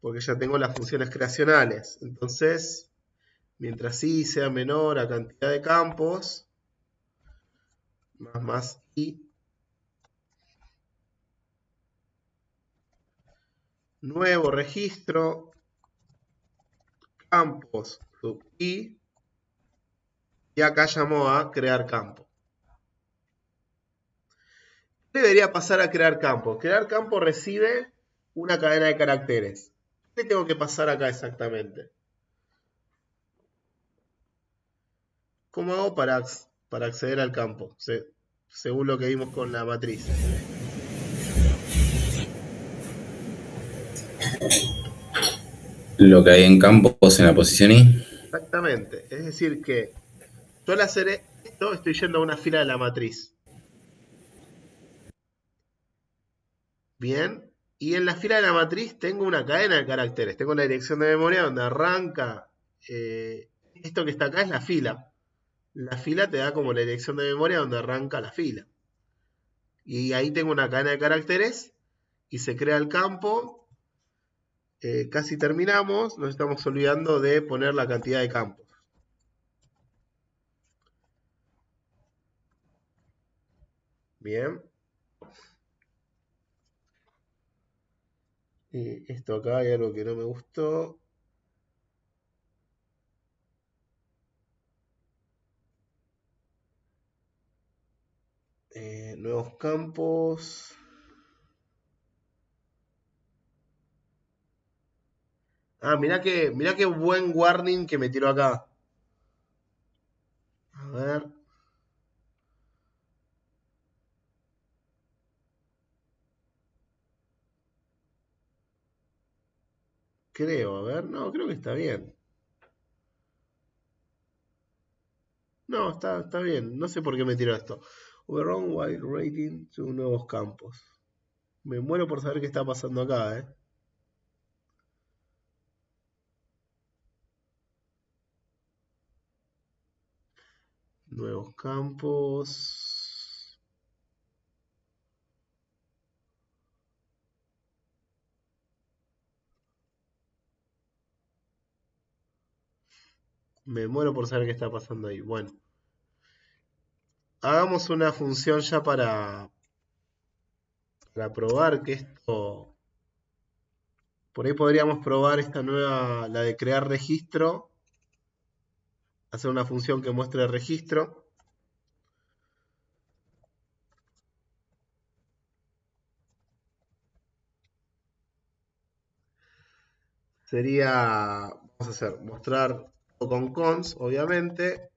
porque ya tengo las funciones creacionales. Entonces, mientras i sea menor a cantidad de campos, más i, nuevo registro, campos sub i, y acá llamó a crear campo. ¿Qué debería pasar a crear campo? Crear campo recibe una cadena de caracteres. ¿Qué tengo que pasar acá exactamente? ¿Cómo hago para acceder al campo? Según lo que vimos con la matriz. Lo que hay en campos en la posición I. Exactamente. Es decir que yo al hacer esto estoy yendo a una fila de la matriz. Bien. Y en la fila de la matriz tengo una cadena de caracteres. Tengo la dirección de memoria donde arranca. Esto que está acá es la fila. La fila te da como la dirección de memoria donde arranca la fila. Y ahí tengo una cadena de caracteres y se crea el campo. Casi terminamos. Nos estamos olvidando de poner la cantidad de campos. Bien. Esto acá hay algo que no me gustó. Nuevos campos. Ah, mirá qué buen warning que me tiró acá. A ver. Creo, a ver. No, creo que está bien. No, está bien. No sé por qué me tiró esto. Overrun while rating to nuevos campos. Me muero por saber qué está pasando acá, eh. Nuevos campos. Me muero por saber qué está pasando ahí. Bueno. Hagamos una función ya para probar que esto. Por ahí podríamos probar esta nueva, la de crear registro. Hacer una función que muestre el registro. Sería, vamos a hacer, mostrar con cons, obviamente.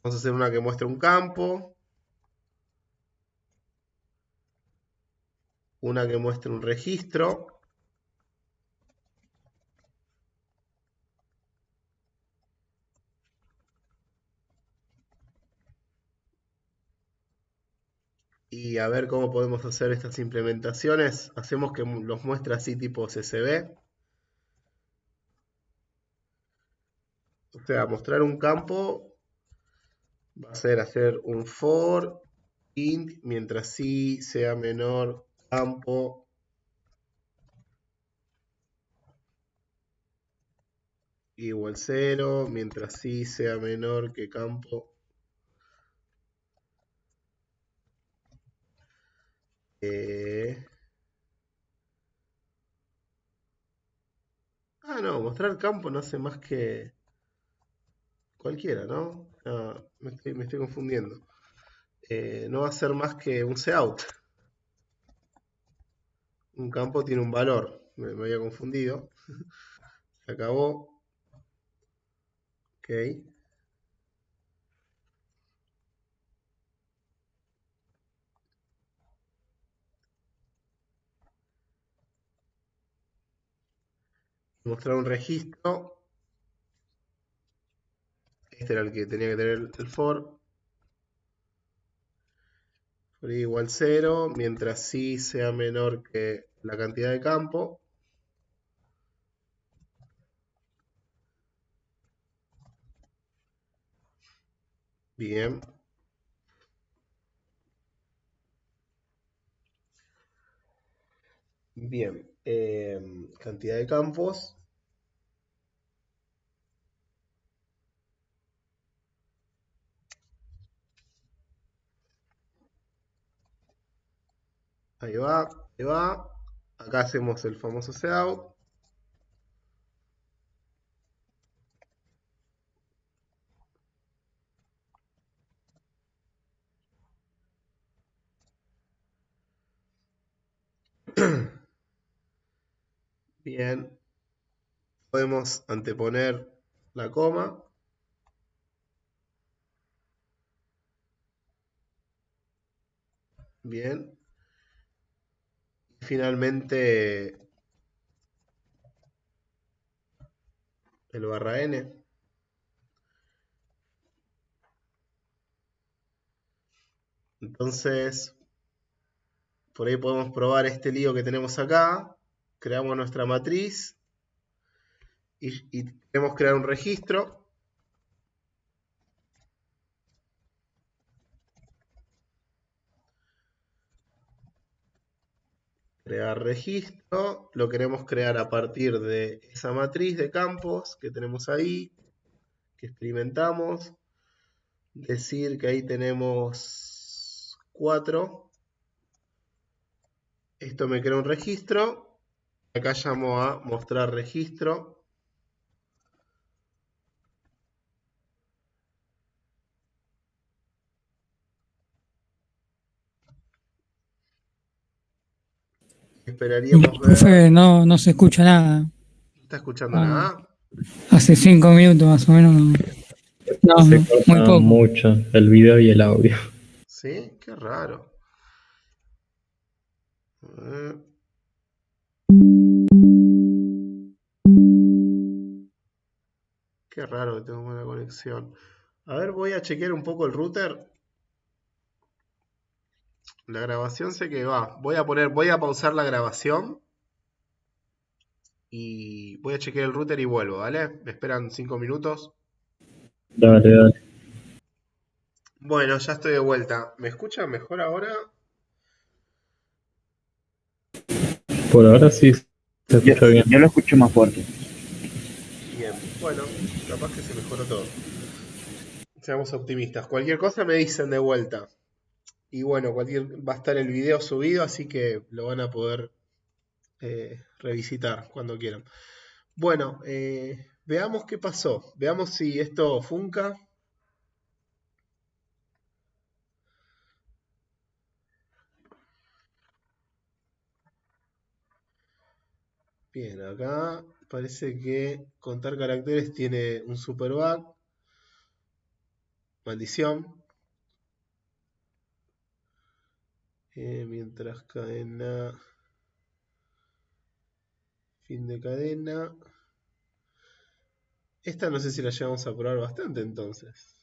Vamos a hacer una que muestre un campo. Una que muestre un registro. Y a ver cómo podemos hacer estas implementaciones. Hacemos que los muestre así tipo CSV. O sea, mostrar un campo va a ser hacer un for int mientras sí sea menor campo igual 0, mientras sí sea menor que campo Ah, no, mostrar campo no hace más que cualquiera, ¿no? Ah, me estoy confundiendo. No va a ser más que un cout. Un campo tiene un valor. Me había confundido. Se acabó. Ok. Mostrar un registro. Este era el que tenía que tener el for. For i igual 0, mientras sí sea menor que la cantidad de campo. Bien. Bien. Cantidad de campos. Ahí va, ahí va. Acá hacemos el famoso setup. Bien. Podemos anteponer la coma. Bien. Y finalmente el barra n. Entonces, por ahí podemos probar este lío que tenemos acá. Creamos nuestra matriz y queremos crear un registro. Crear registro. Lo queremos crear a partir de esa matriz de campos que tenemos ahí, que experimentamos. Decir que ahí tenemos 4. Esto me crea un registro. Acá llamo a mostrar registro. Esperaríamos ver. Profe, no se escucha nada. ¿No está escuchando nada? Hace 5 minutos más o menos. Se Muy corta poco. mucho el video y el audio. ¿Sí? Qué raro. A ver. Qué raro que tengo mala conexión. A ver, voy a chequear un poco el router. La grabación sé que va. Voy a pausar la grabación. Y voy a chequear el router y vuelvo, ¿vale? Me esperan 5 minutos. Dale, dale. Bueno, ya estoy de vuelta. ¿Me escuchan mejor ahora? Por ahora sí se escucha bien. Yo lo escucho más fuerte. Bien. Bueno, capaz que se mejoró todo. Seamos optimistas. Cualquier cosa me dicen de vuelta. Y bueno, va a estar el video subido, así que lo van a poder revisitar cuando quieran. Bueno, veamos qué pasó. Veamos si esto funca. Bien, acá parece que contar caracteres tiene un super bug. Maldición. Mientras cadena. Fin de cadena. Esta no sé si la llevamos a probar bastante entonces.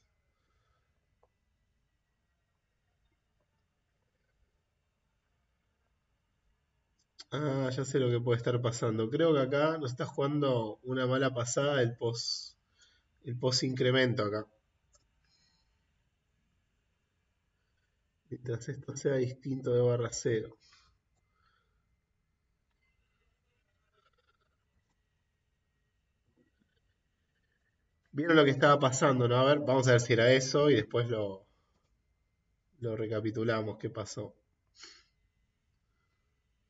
Ah, ya sé lo que puede estar pasando. Creo que acá nos está jugando una mala pasada el post incremento acá. Mientras esto sea distinto de barra cero. Vieron lo que estaba pasando, ¿no? A ver, vamos a ver si era eso y después lo recapitulamos qué pasó.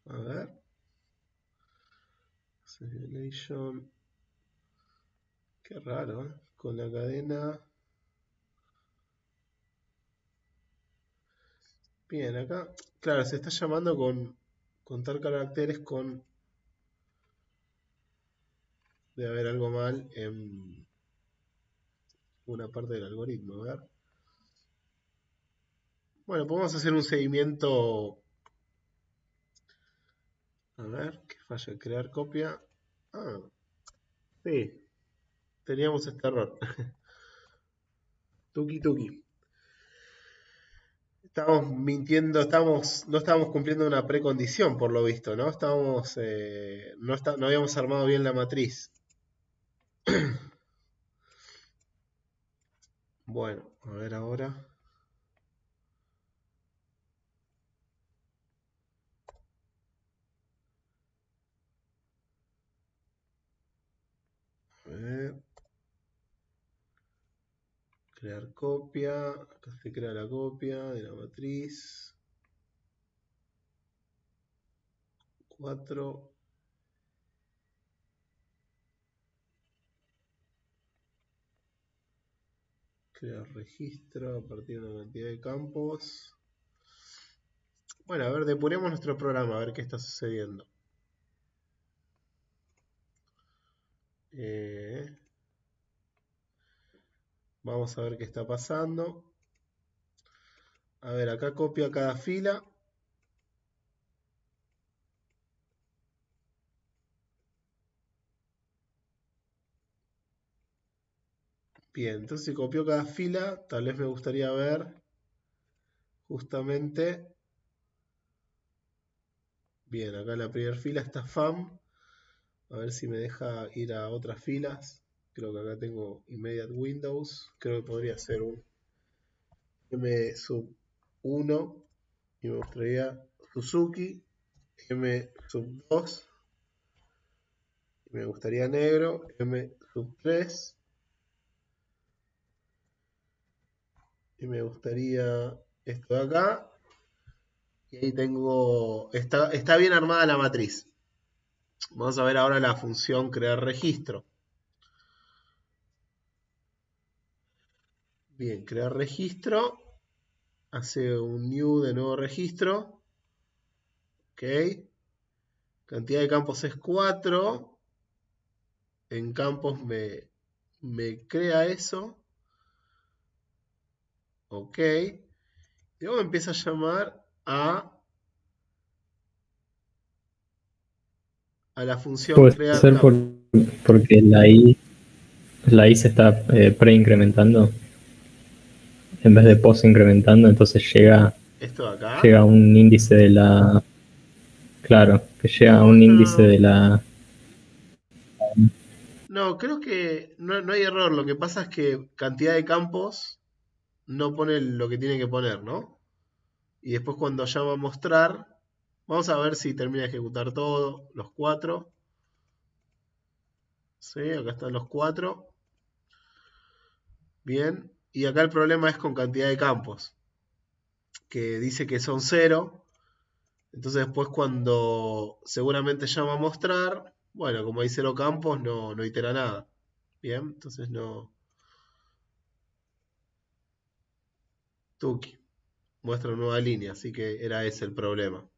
A ver. Simulation. Qué raro, ¿eh? Con la cadena. Bien, acá. Claro, se está llamando con contar caracteres con. Debe haber algo mal en una parte del algoritmo. A ver. Bueno, podemos hacer un seguimiento. A ver, ¿qué falla? Crear copia. Ah, sí, teníamos este error. Tuki tuki. Estamos mintiendo, no estábamos cumpliendo una precondición, por lo visto, ¿no? No habíamos armado bien la matriz. Bueno, a ver ahora. A ver, crear copia. Acá se crea la copia de la matriz. 4. Crear registro a partir de una cantidad de campos. Bueno, a ver, depuremos nuestro programa, a ver qué está sucediendo. Vamos a ver qué está pasando. A ver, acá copia cada fila. Bien, entonces si copió cada fila, tal vez me gustaría ver justamente. Bien, acá en la primera fila está FAM. A ver si me deja ir a otras filas. Creo que acá tengo Immediate Windows. Creo que podría ser un M sub 1. Y me mostraría Suzuki. M sub 2. Y me gustaría negro. M sub 3. Y me gustaría esto de acá. Y ahí tengo. Está bien armada la matriz. Vamos a ver ahora la función crear registro. Bien, crear registro. Hace un new de nuevo registro. Ok. Cantidad de campos es 4. En campos me crea eso. Ok. Y luego empieza a llamar a la función Puede crear ser campo. porque la I se está preincrementando en vez de post-incrementando, entonces Esto de acá. llega a un índice de la. Claro, que llega a No, un no, índice no. de la. No, creo que no hay error. Lo que pasa es que cantidad de campos no pone lo que tiene que poner, ¿no? Y después cuando llama a mostrar, vamos a ver si termina de ejecutar todo, los 4. Sí, acá están los 4. Bien. Y acá el problema es con cantidad de campos, que dice que son 0. Entonces después cuando seguramente llama a mostrar, bueno, como hay 0 campos, no itera nada. Bien, entonces no. Tuki. Muestra nueva línea, así que era ese el problema.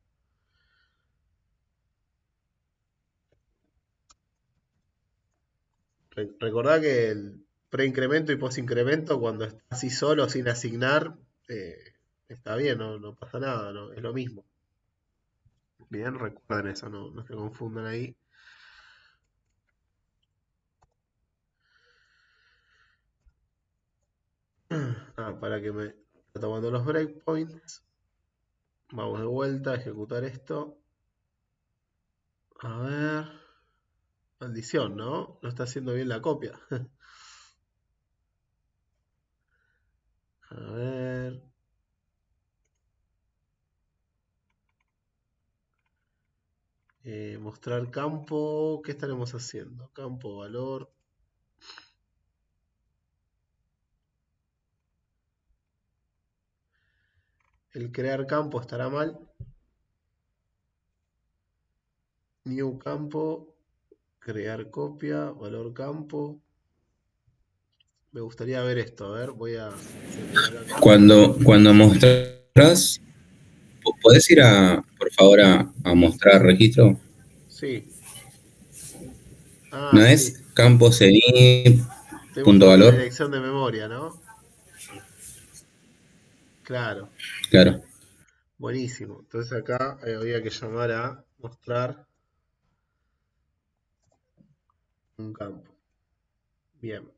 Recordá que el preincremento y posincremento, cuando está así solo, sin asignar, eh, está bien, no pasa nada, ¿no? Es lo mismo. Bien, recuerden eso, no se confundan ahí. Para que me está tomando los breakpoints. Vamos de vuelta a ejecutar esto. A ver. Maldición, ¿no? No está haciendo bien la copia. A ver. Mostrar campo. ¿Qué estaremos haciendo? Campo, valor. El crear campo estará mal. New campo. Crear copia. Valor campo. Me gustaría ver esto. A ver, voy a poner acá. Cuando mostrás, ¿podés ir por favor, a mostrar registro? Sí. Ah, ¿No sí. es campos en Estoy punto mostrando la valor? dirección de memoria, ¿no? Claro. Claro. Buenísimo. Entonces acá había que llamar a mostrar un campo. Bien.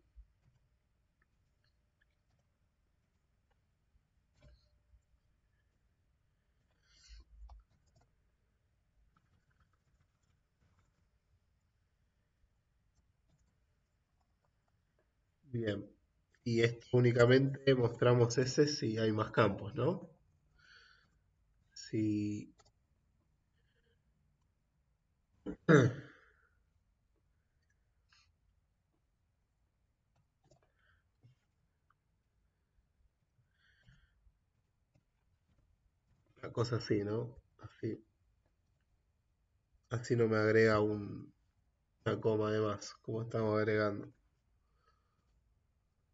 Bien. Y esto únicamente mostramos ese si hay más campos, ¿no? Si... Una cosa así, ¿no? Así. Así no me agrega una coma de más, como estamos agregando.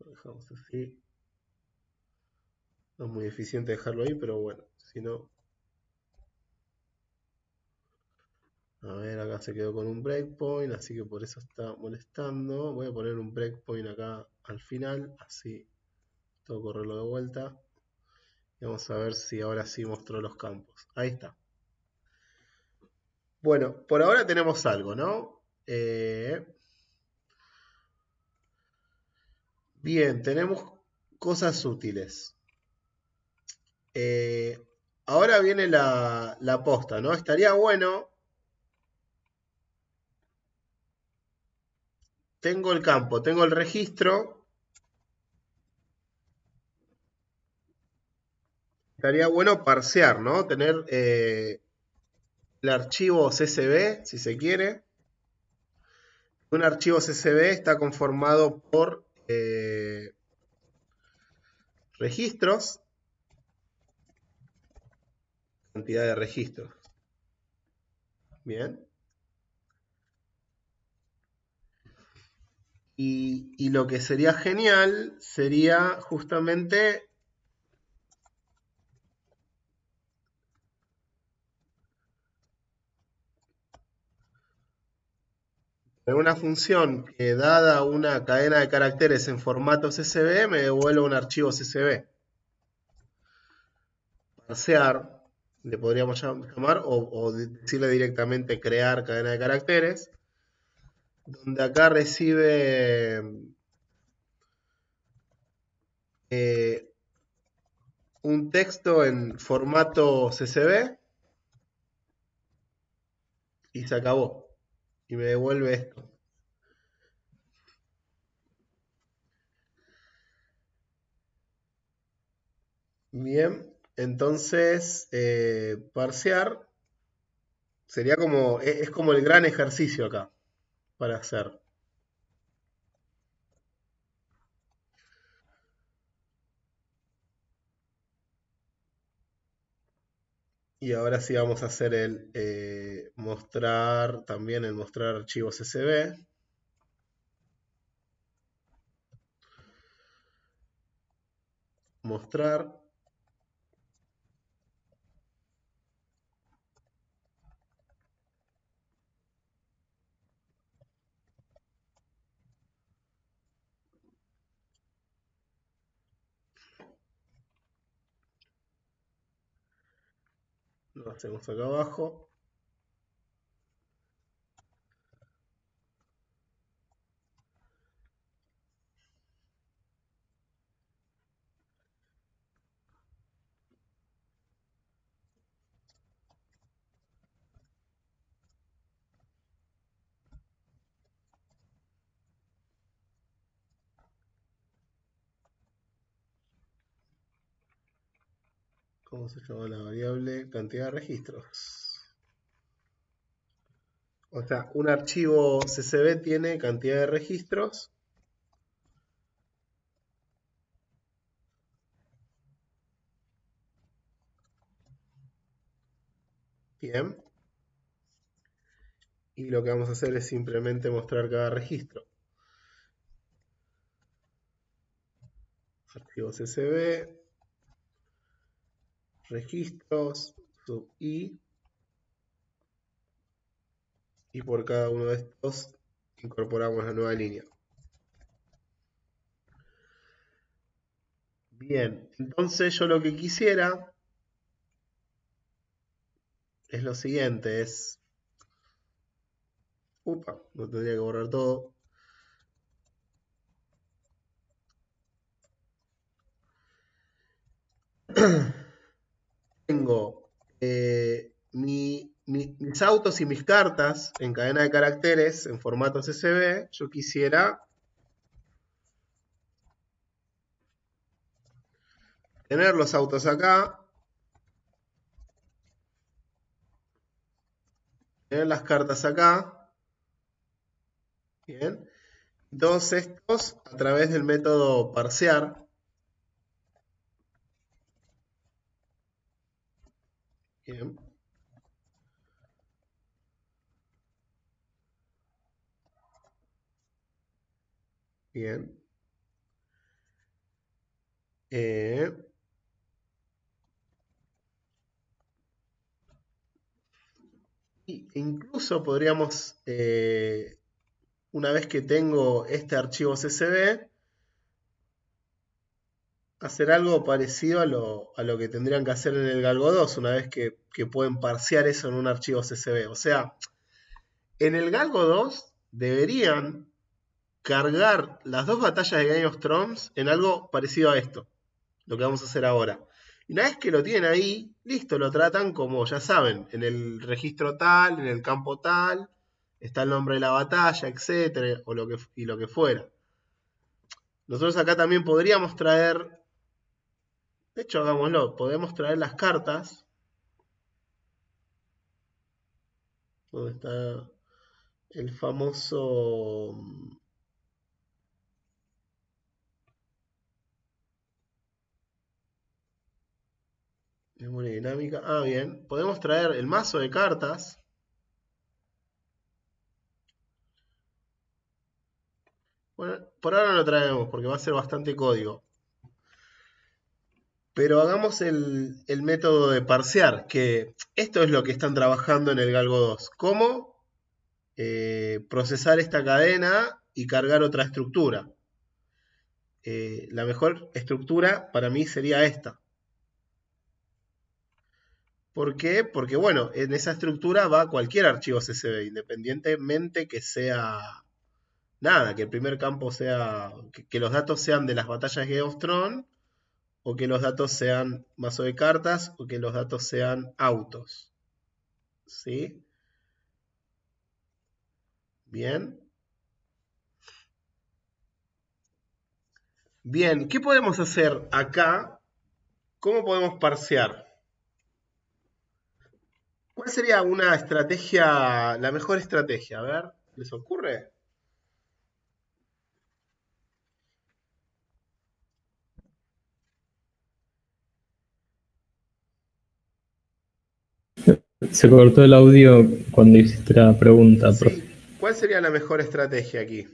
Lo dejamos así. No es muy eficiente dejarlo ahí, pero bueno, si no... A ver, acá se quedó con un breakpoint, así que por eso está molestando. Voy a poner un breakpoint acá al final, así tengo que correrlo de vuelta. Y vamos a ver si ahora sí mostró los campos. Ahí está. Bueno, por ahora tenemos algo, ¿no? Bien, tenemos cosas útiles. Eh, Ahora viene la posta, ¿no? Estaría bueno. Tengo el campo, tengo el registro. Estaría bueno parsear, ¿no? Tener el archivo CSV, si se quiere. Un archivo CSV está conformado por registros, cantidad de registros. Bien. Y lo que sería genial sería justamente una función que dada una cadena de caracteres en formato CSV me devuelve un archivo CSV. Parsear, le podríamos llamar, o decirle directamente crear cadena de caracteres, donde acá recibe un texto en formato CSV y se acabó. Y me devuelve esto. Bien, entonces parsear sería como, es como el gran ejercicio acá para hacer. Y ahora sí vamos a hacer el mostrar, también el mostrar archivos CSV. Mostrar. Lo hacemos acá abajo. ¿Cómo se llama la variable? Cantidad de registros. O sea, un archivo CSV tiene cantidad de registros. Bien. Y lo que vamos a hacer es simplemente mostrar cada registro. archivos CSV, registros, sub i, y por cada uno de estos incorporamos la nueva línea. Bien, entonces yo lo que quisiera es lo siguiente, es... Upa, no tendría que borrar todo. Tengo mis autos y mis cartas en cadena de caracteres en formato CSV. Yo quisiera tener los autos acá, tener las cartas acá. Bien. Todos estos a través del método parsear. Bien. Bien. Incluso podríamos, una vez que tengo este archivo CSV, hacer algo parecido a lo que tendrían que hacer en el Galgo 2, una vez que pueden parsear eso en un archivo CSV. O sea, en el Galgo 2 deberían cargar las dos batallas de Game of Thrones en algo parecido a esto, lo que vamos a hacer ahora. Y una vez que lo tienen ahí, listo, lo tratan como, ya saben, en el registro tal, en el campo tal, está el nombre de la batalla, etcétera, o lo que fuera. Nosotros acá también podríamos traer, de hecho hagámoslo, podemos traer las cartas. ¿Dónde está el famoso memoria dinámica? Ah, bien. Podemos traer el mazo de cartas. Bueno, por ahora no lo traemos porque va a ser bastante código. Pero hagamos el método de parsear, que esto es lo que están trabajando en el Galgo 2. ¿Cómo procesar esta cadena y cargar otra estructura? La mejor estructura para mí sería esta. ¿Por qué? Porque, bueno, en esa estructura va cualquier archivo CSV, independientemente que sea... Nada, que el primer campo sea... Que los datos sean de las batallas de Game of Thrones, o que los datos sean mazo de cartas, o que los datos sean autos. ¿Sí? Bien. Bien, ¿qué podemos hacer acá? ¿Cómo podemos parsear? ¿Cuál sería una estrategia, la mejor estrategia? A ver, ¿les ocurre? Se cortó el audio cuando hiciste la pregunta, profe. Sí, ¿cuál sería la mejor estrategia aquí?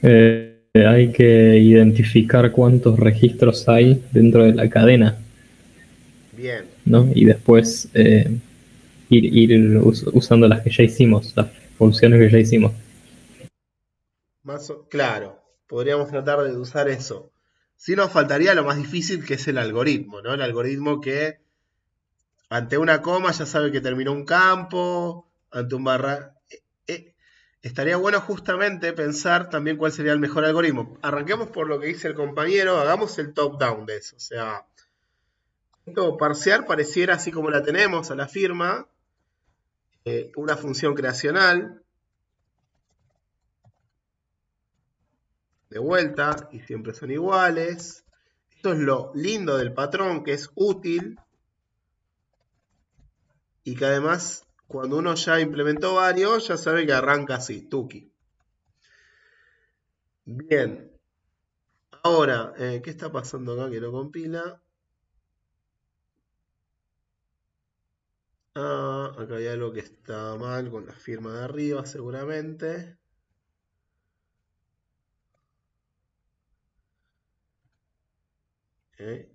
Hay que identificar cuántos registros hay dentro de la cadena, Bien, ¿no? Y después ir usando las que ya hicimos, las funciones que ya hicimos. claro, podríamos tratar de usar eso. Sí nos faltaría lo más difícil que es el algoritmo, ¿no? El algoritmo que ante una coma ya sabe que terminó un campo, ante un barra... estaría bueno justamente pensar también cuál sería el mejor algoritmo. Arranquemos por lo que dice el compañero, hagamos el top-down de eso. O sea, esto parsear pareciera así como la tenemos a la firma, una función creacional, de vuelta, y siempre son iguales. Esto es lo lindo del patrón, que es útil, y que además, cuando uno ya implementó varios, ya sabe que arranca así, tuki. Bien. Ahora, ¿qué está pasando acá que no compila? Ah, acá hay algo que está mal con la firma de arriba, seguramente. Ok.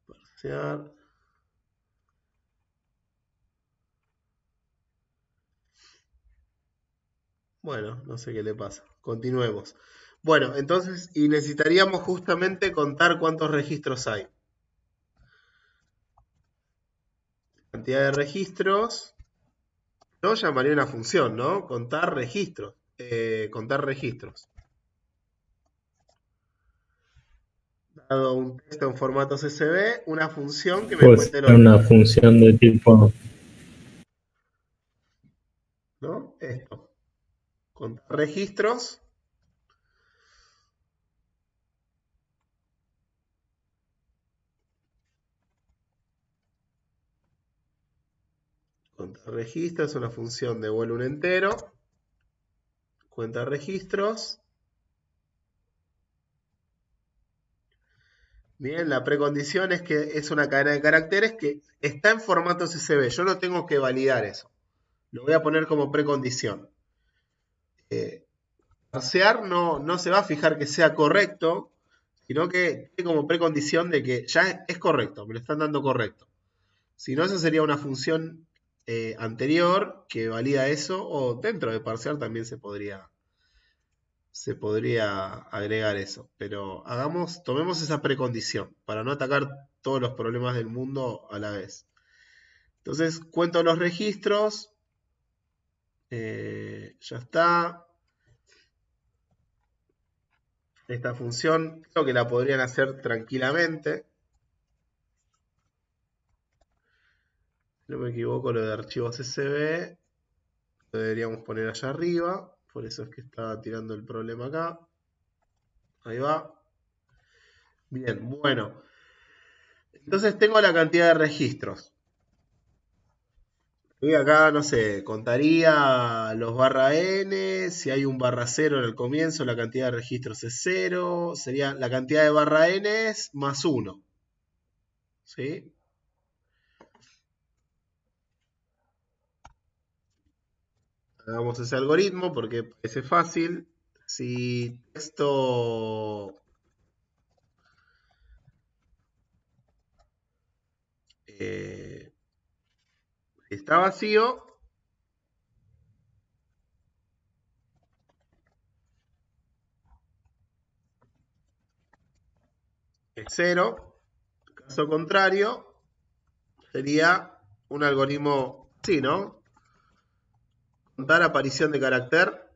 Parsear. Bueno, no sé qué le pasa. Continuemos. Bueno, entonces, y necesitaríamos justamente contar cuántos registros hay. Cantidad de registros. Yo llamaría una función, ¿no? Contar registros. Contar registros. Dado un texto en formato CSV, una función que me Puede cuente ser los una registros, función de tipo, ¿no? Esto. Contar registros. Contar registros es una función devuelve un entero. Cuenta registros. Bien, la precondición es que es una cadena de caracteres que está en formato CSV. Yo no tengo que validar eso. Lo voy a poner como precondición. Parsear no se va a fijar que sea correcto, sino que tiene como precondición de que ya es correcto, me lo están dando correcto. Si no, eso sería una función anterior que valida eso, o dentro de parsear también se podría agregar eso. Pero tomemos esa precondición para no atacar todos los problemas del mundo a la vez. Entonces cuento los registros, ya está. Esta función creo que la podrían hacer tranquilamente. Si no me equivoco, lo de archivos CSV lo deberíamos poner allá arriba. Por eso es que estaba tirando el problema acá. Ahí va. Bien, bueno. Entonces tengo la cantidad de registros. Y acá, no sé, contaría los barra n. Si hay un barra 0 en el comienzo, la cantidad de registros es 0. Sería la cantidad de barra n más 1. ¿Sí? Hagamos ese algoritmo porque parece fácil. Si texto está vacío, es 0. Caso contrario, sería un algoritmo así, ¿no? Contar aparición de carácter.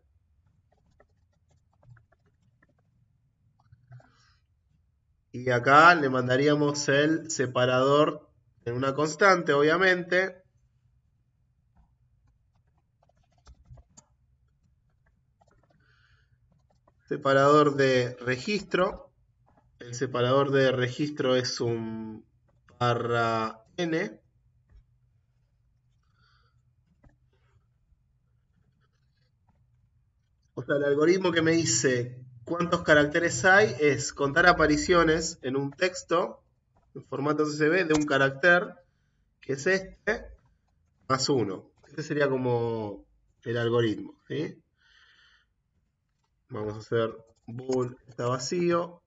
Y acá le mandaríamos el separador en una constante, obviamente. Separador de registro. El separador de registro es un barra n. O sea, el algoritmo que me dice cuántos caracteres hay es contar apariciones en un texto en formato CSV de un carácter, que es este, más 1. Este sería como el algoritmo, ¿sí? Vamos a hacer bool está vacío.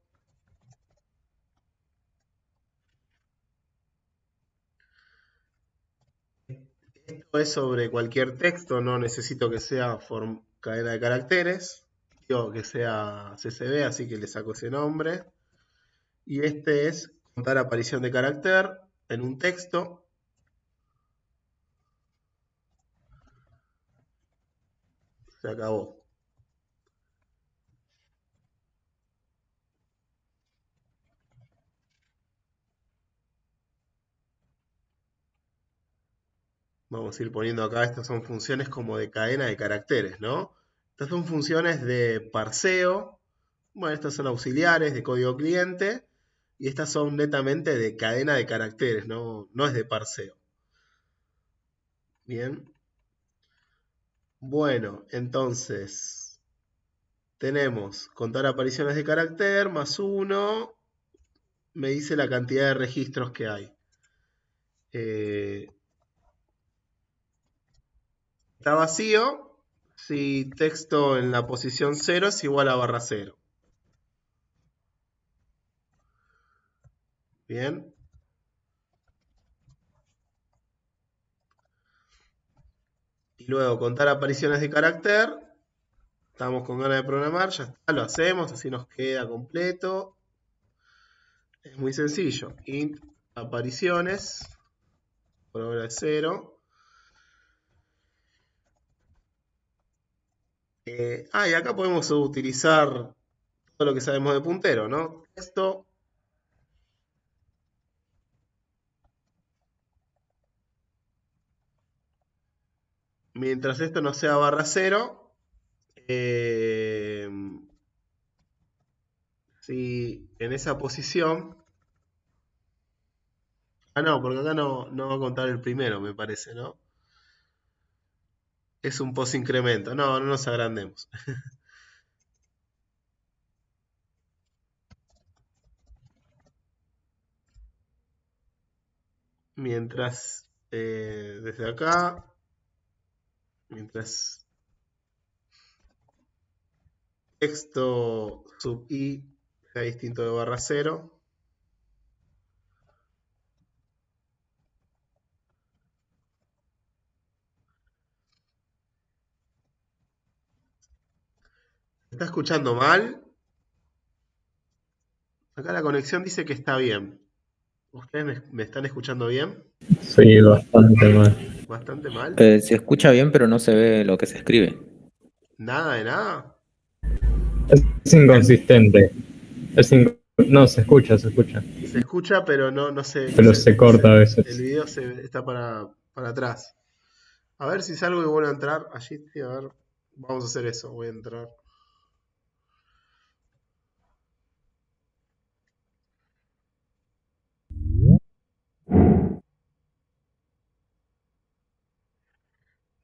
Esto es sobre cualquier texto, no necesito que sea cadena de caracteres, digo que sea CSV, así que le saco ese nombre. Y este es contar aparición de carácter en un texto. Se acabó. Vamos a ir poniendo acá, estas son funciones como de cadena de caracteres, ¿no? Estas son funciones de parseo. Bueno, estas son auxiliares de código cliente. Y estas son netamente de cadena de caracteres, no es de parseo. Bien. Bueno, entonces tenemos contar apariciones de carácter más 1. Me dice la cantidad de registros que hay. está vacío si texto en la posición 0 es igual a barra 0. Bien. Y luego contar apariciones de carácter. Estamos con ganas de programar, ya está, lo hacemos, así nos queda completo. Es muy sencillo. Int apariciones, por ahora es 0. Y acá podemos utilizar todo lo que sabemos de puntero, ¿no? Esto. Mientras esto no sea barra 0, si en esa posición... no, porque acá no va a contar el primero, me parece, ¿no? Es un post incremento. No nos agrandemos. Mientras desde acá, mientras texto sub i sea distinto de barra 0, ¿se está escuchando mal? Acá la conexión dice que está bien. ¿Ustedes me están escuchando bien? Sí, bastante mal. ¿Bastante mal? Se escucha bien, pero no se ve lo que se escribe. ¿Nada de nada? Es inconsistente. No, se escucha, se escucha. Se escucha, pero no se... Pero se corta a veces. El video está para atrás. A ver si salgo y vuelvo a entrar. Allí, a ver. Vamos a hacer eso. Voy a entrar.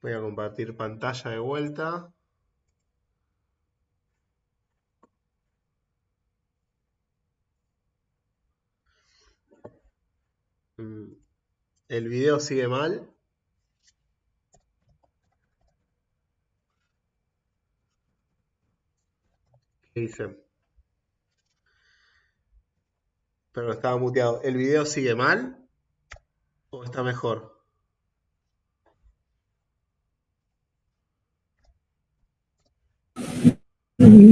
Voy a compartir pantalla de vuelta. El video sigue mal. ¿Qué dicen? Pero estaba muteado. ¿El video sigue mal? ¿O está mejor?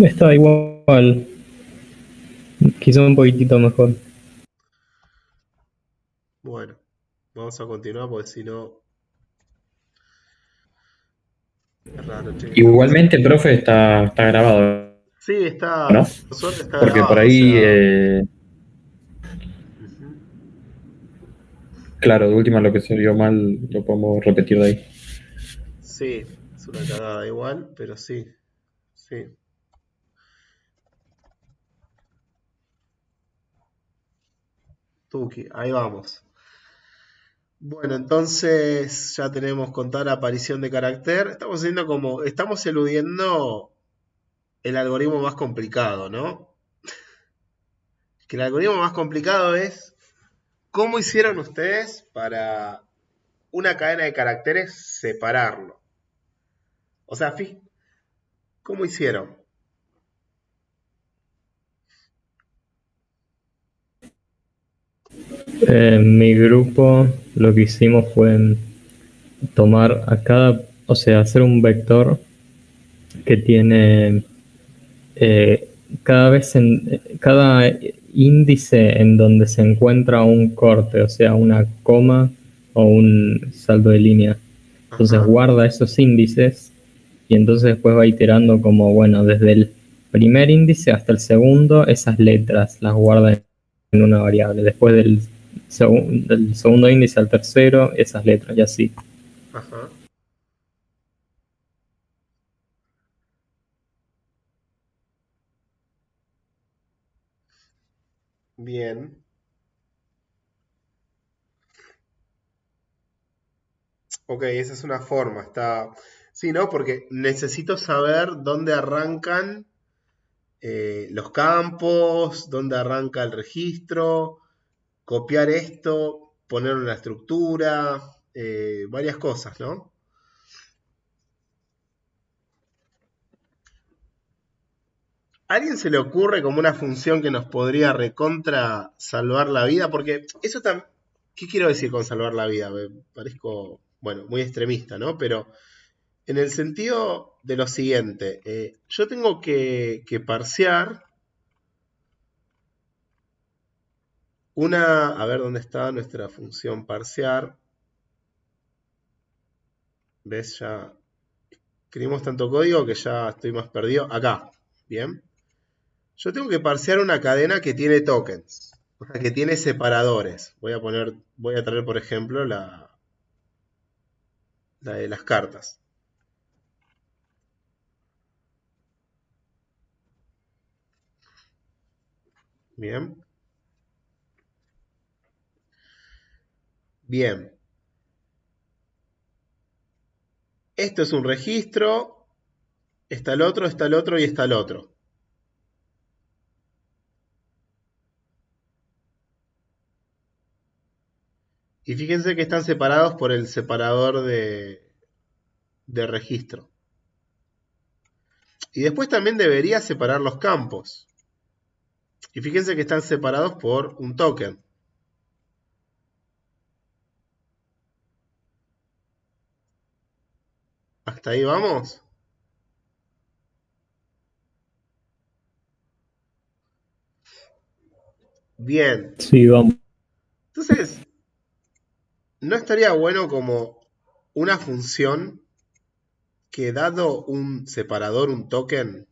Está igual. Quizá un poquitito mejor. Bueno, vamos a continuar porque si no... Es raro, che. Igualmente, profe, está grabado, Sí, está... ¿no? Por suerte está Porque grabado, por ahí, o sea, ujú. claro, de última lo que se vio mal lo podemos repetir de ahí. Sí, es una cagada igual, pero sí. Sí. Tuki, ahí vamos. Bueno, entonces ya tenemos contar aparición de carácter. Estamos eludiendo el algoritmo más complicado, ¿no? Que el algoritmo más complicado es ¿cómo hicieron ustedes para una cadena de caracteres separarlo? O sea, ¿cómo hicieron? En mi grupo lo que hicimos fue tomar o sea, hacer un vector que tiene cada índice en donde se encuentra un corte, o sea, una coma o un salto de línea. Entonces Ajá. guarda esos índices y entonces después va iterando como, bueno, desde el primer índice hasta el segundo, esas letras las guarda en una variable. Después del segundo índice al tercero, esas letras y así. Ajá. Bien. Ok, esa es una forma. Sí, ¿no? Porque necesito saber dónde arrancan los campos, dónde arranca el registro, copiar esto, ponerlo en la estructura, varias cosas, ¿no? ¿A alguien se le ocurre como una función que nos podría recontra salvar la vida? Porque eso también... ¿Qué quiero decir con salvar la vida? Me parezco, bueno, muy extremista, ¿no? Pero en el sentido de lo siguiente, yo tengo que parsear una... A ver dónde está nuestra función parsear. ¿Ves? Ya escribimos tanto código que ya estoy más perdido. Acá, ¿bien? Yo tengo que parsear una cadena que tiene tokens, o sea, que tiene separadores. Voy a traer, por ejemplo, la de las cartas. Bien. Bien. Esto es un registro, está el otro y está el otro. Y fíjense que están separados por el separador de registro. Y después también debería separar los campos. Y fíjense que están separados por un token. ¿Hasta ahí vamos? Bien. Sí, vamos. Entonces, ¿no estaría bueno como una función que dado un separador, un token,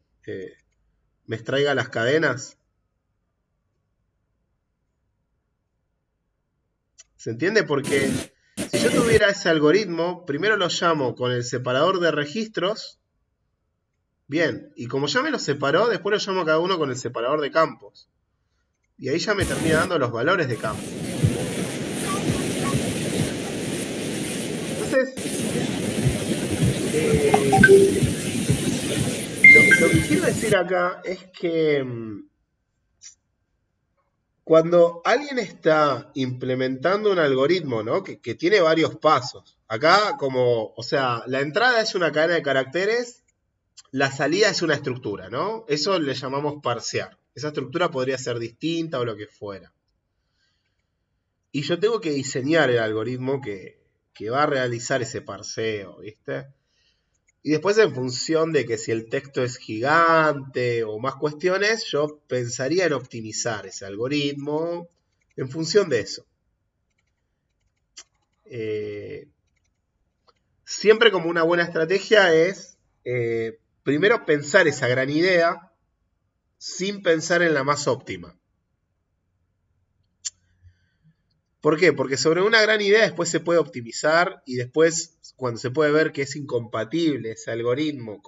me extraiga las cadenas? ¿Se entiende? Porque si yo tuviera ese algoritmo, primero lo llamo con el separador de registros, bien, y como ya me lo separó, después lo llamo a cada uno con el separador de campos. Y ahí ya me termina dando los valores de campo. Entonces, lo que quiero decir acá es que cuando alguien está implementando un algoritmo, ¿no? que tiene varios pasos, acá como, o sea, la entrada es una cadena de caracteres, la salida es una estructura, ¿no? Eso le llamamos parsear. Esa estructura podría ser distinta o lo que fuera. Y yo tengo que diseñar el algoritmo que va a realizar ese parseo, ¿viste? Y después en función de que si el texto es gigante o más cuestiones, yo pensaría en optimizar ese algoritmo en función de eso. Siempre como una buena estrategia es primero pensar esa gran idea sin pensar en la más óptima. ¿Por qué? Porque sobre una gran idea después se puede optimizar y después cuando se puede ver que es incompatible ese algoritmo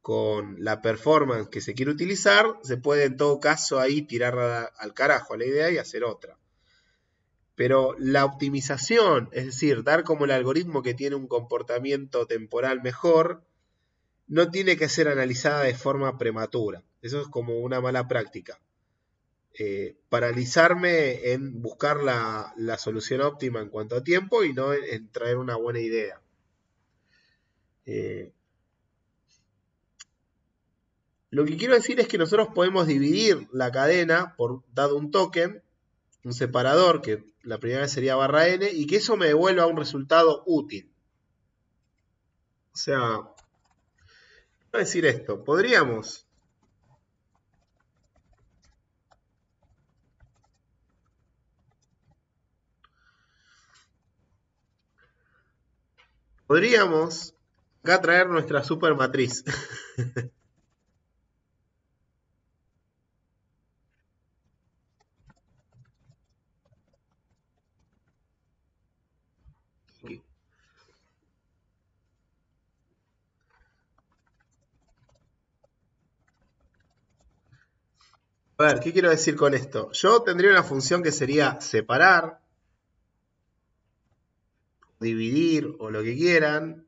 con la performance que se quiere utilizar, se puede en todo caso ahí tirar al carajo a la idea y hacer otra. Pero la optimización, es decir, dar como el algoritmo que tiene un comportamiento temporal mejor, no tiene que ser analizada de forma prematura. Eso es como una mala práctica. Paralizarme en buscar la solución óptima en cuanto a tiempo y no en traer una buena idea. Lo que quiero decir es que nosotros podemos dividir la cadena por dado un token, un separador, que la primera vez sería barra n, y que eso me devuelva un resultado útil. O sea, quiero decir esto, podríamos acá traer nuestra supermatriz. A ver, ¿qué quiero decir con esto? Yo tendría una función que sería separar, dividir o lo que quieran,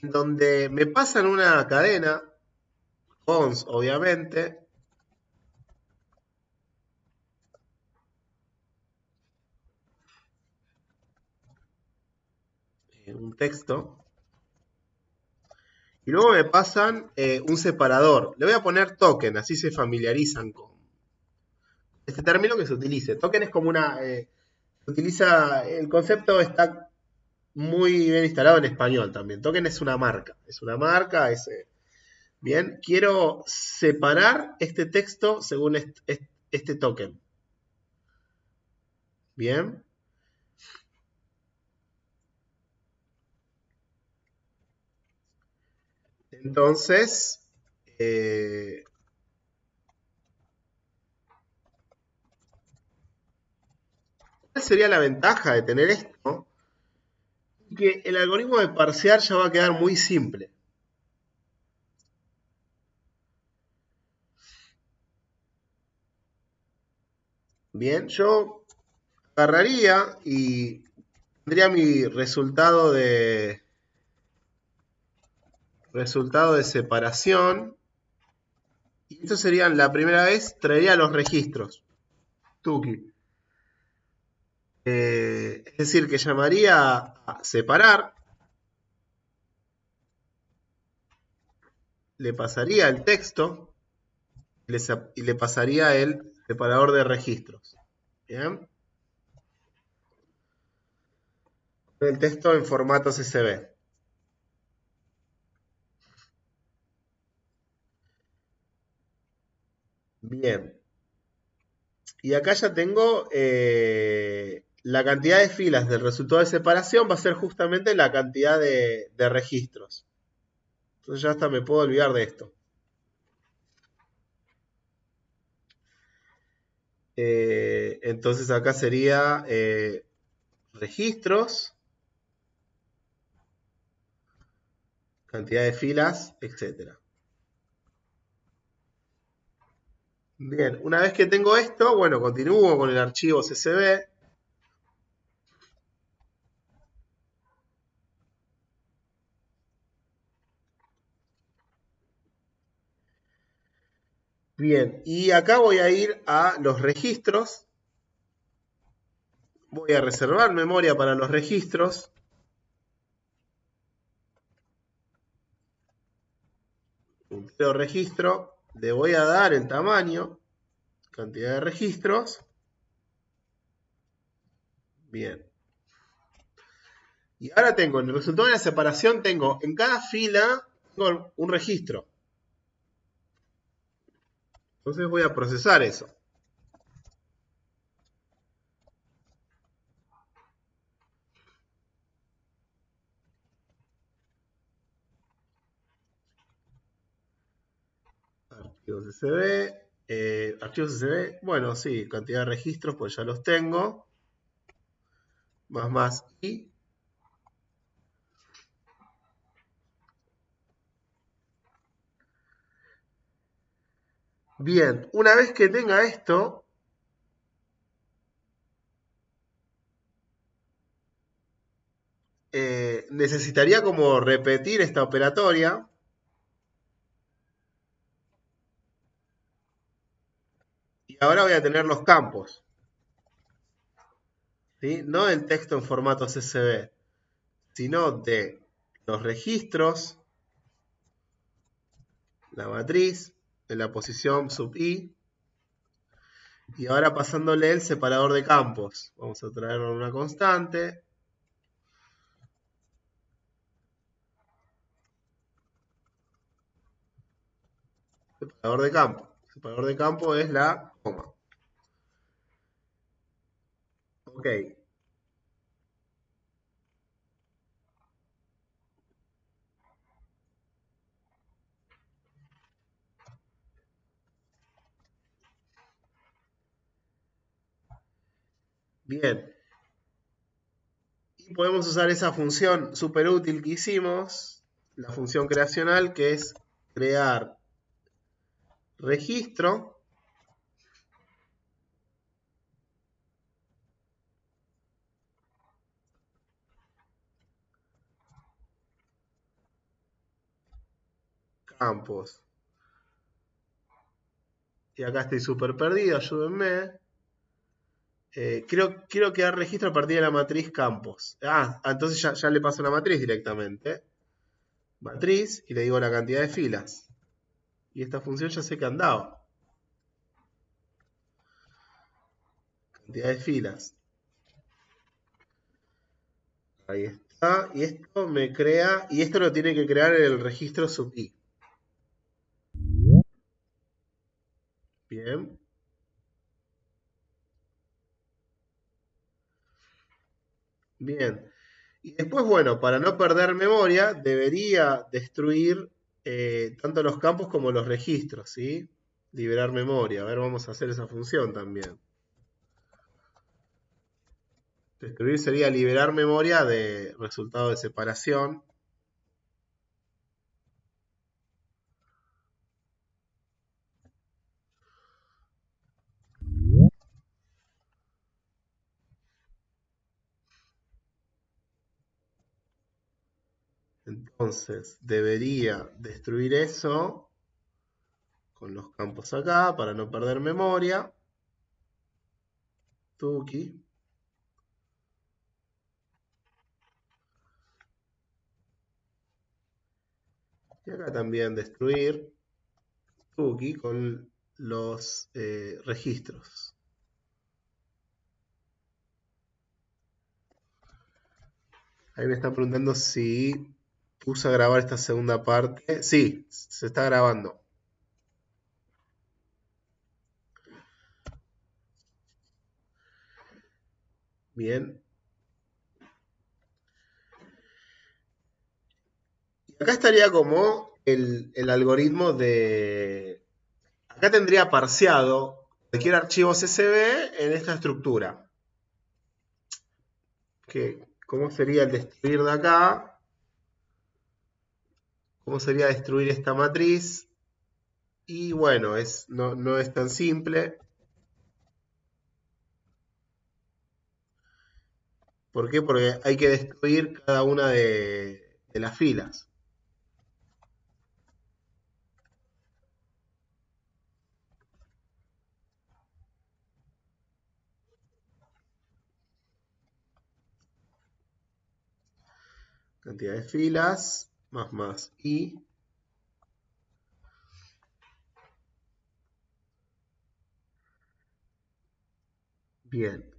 en donde me pasan una cadena, cons obviamente, un texto, Y luego me pasan un separador. Le voy a poner token, así se familiarizan con este término que se utilice. Token es como una... se utiliza, el concepto está muy bien instalado en español también. Token es una marca. Es una marca, bien, quiero separar este texto según este token. Bien. Entonces, ¿cuál sería la ventaja de tener esto? Que el algoritmo de parsear ya va a quedar muy simple. Bien, yo agarraría y tendría mi resultado de separación. Y esto sería la primera vez, traería los registros. Tuki. Es decir, que llamaría a separar. Le pasaría el texto y le pasaría el separador de registros. Bien. El texto en formato CSV. Bien. Y acá ya tengo la cantidad de filas del resultado de separación va a ser justamente la cantidad de registros. Entonces ya hasta me puedo olvidar de esto. Entonces acá sería registros, cantidad de filas, etc. Bien, una vez que tengo esto, bueno, continúo con el archivo CSV. Bien, y acá voy a ir a los registros. Voy a reservar memoria para los registros. Puntero registro. Le voy a dar el tamaño, cantidad de registros. Bien. Y ahora tengo, en el resultado de la separación, tengo en cada fila tengo un registro. Entonces voy a procesar eso. Archivos CSV. Archivos CSV. Bueno, sí, cantidad de registros, pues ya los tengo. Más y. Bien, una vez que tenga esto, necesitaría como repetir esta operatoria. Y ahora voy a tener los campos. ¿Sí? No el texto en formato CSV, sino de los registros, la matriz, en la posición sub i. Y ahora pasándole el separador de campos. Vamos a traerlo una constante. Separador de campo. Separador de campo es la coma. Ok. Bien. Y podemos usar esa función súper útil que hicimos, la función creacional, que es crear registro. Campos. Y acá estoy súper perdido, ayúdenme. Quiero crear registro a partir de la matriz campos. Entonces ya le paso la matriz directamente. matriz y le digo la cantidad de filas. Y esta función ya sé que andaba. Cantidad de filas. Ahí está. Y esto me crea, y esto lo tiene que crear en el registro sub-i. Bien. Bien. Y después, bueno, para no perder memoria, debería destruir tanto los campos como los registros, ¿sí? Liberar memoria. A ver, vamos a hacer esa función también. Destruir sería liberar memoria de resultado de separación. Entonces, debería destruir eso con los campos acá para no perder memoria. Tuki. Y acá también destruir Tuki con los registros. Ahí me están preguntando si puse a grabar esta segunda parte. Sí, se está grabando. Bien. Y acá estaría como el algoritmo de... Acá tendría parseado cualquier archivo CSV en esta estructura. ¿Cómo sería el destruir de acá? ¿Cómo sería destruir esta matriz? Y bueno, no es tan simple. ¿Por qué? Porque hay que destruir cada una de las filas. Cantidad de filas, más, y. Bien.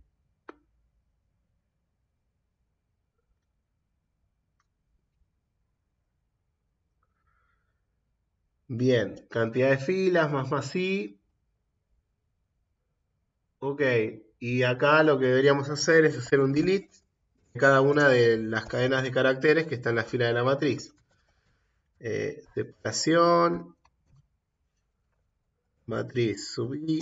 Bien, cantidad de filas, más, y. Ok, y acá lo que deberíamos hacer es hacer un delete de cada una de las cadenas de caracteres que está en la fila de la matriz. Separación, matriz sub i.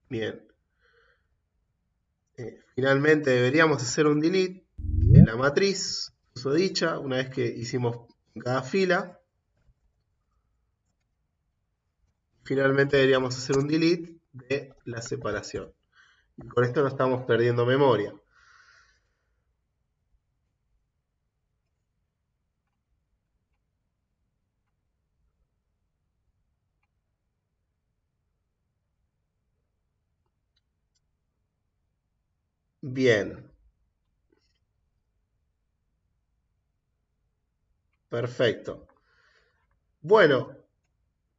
Bien. Finalmente deberíamos hacer un delete de la matriz susodicha una vez que hicimos en cada fila. Finalmente deberíamos hacer un delete de la separación. Y con esto no estamos perdiendo memoria. Bien. Perfecto. Bueno,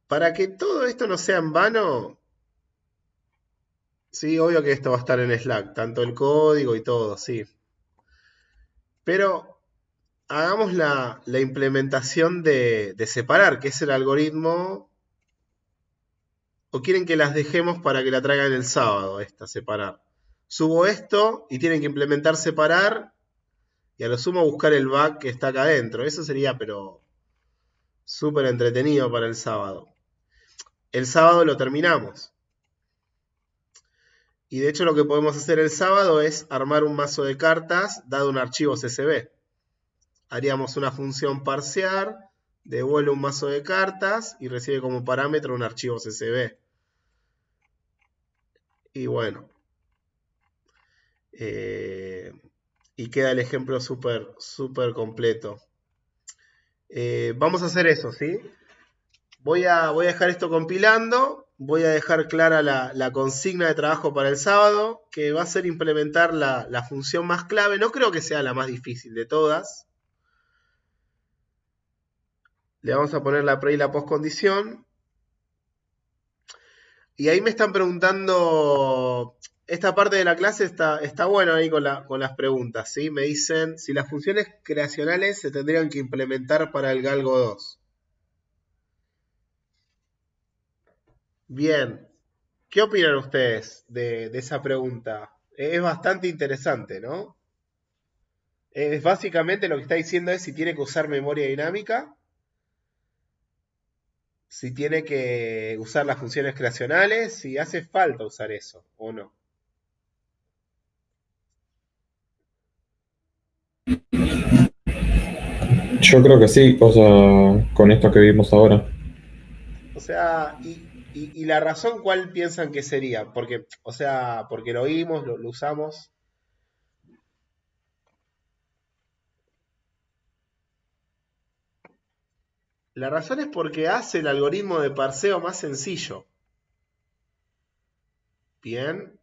para que todo esto no sea en vano, sí, obvio que esto va a estar en Slack, tanto el código y todo, sí. Pero hagamos la implementación de separar, que es el algoritmo. ¿O quieren que las dejemos para que la traigan el sábado, esta, separar? Subo esto y tienen que implementar separar y a lo sumo buscar el bug que está acá adentro. Eso sería, pero súper entretenido para el sábado. El sábado lo terminamos. Y de hecho lo que podemos hacer el sábado es armar un mazo de cartas dado un archivo CSV. Haríamos una función parsear, devuelve un mazo de cartas y recibe como parámetro un archivo CSV. Y bueno. Y queda el ejemplo súper completo. Vamos a hacer eso, ¿sí? Voy a dejar esto compilando. Voy a dejar clara la consigna de trabajo para el sábado, que va a ser implementar la función más clave. No creo que sea la más difícil de todas. Le vamos a poner la pre y la postcondición. Y ahí me están preguntando, esta parte de la clase está bueno ahí con las preguntas, ¿sí? Me dicen si las funciones creacionales se tendrían que implementar para el Galgo 2. Bien, ¿qué opinan ustedes de esa pregunta? Es bastante interesante, ¿no? Básicamente lo que está diciendo es si tiene que usar memoria dinámica, si tiene que usar las funciones creacionales, si hace falta usar eso o no. Yo creo que sí, o sea, con esto que vimos ahora. O sea, y la razón cuál piensan que sería, porque, o sea, porque lo oímos, lo usamos. La razón es porque hace el algoritmo de parseo más sencillo. Bien.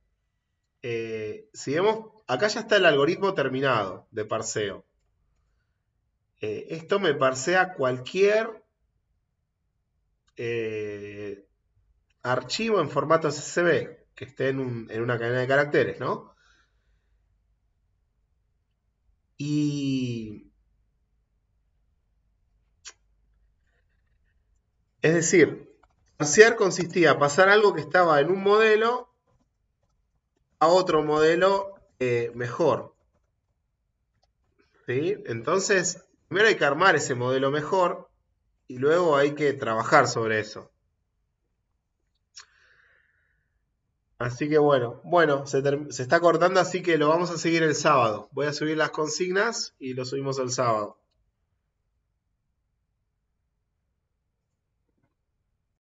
Si vemos, acá ya está el algoritmo terminado de parseo. Esto me parsea cualquier archivo en formato CSV que esté en una cadena de caracteres, ¿no? Y es decir, parsear consistía en pasar algo que estaba en un modelo a otro modelo mejor. ¿Sí? Entonces, primero hay que armar ese modelo mejor y luego hay que trabajar sobre eso. Así que bueno, se está cortando, así que lo vamos a seguir el sábado. Voy a subir las consignas y lo subimos el sábado.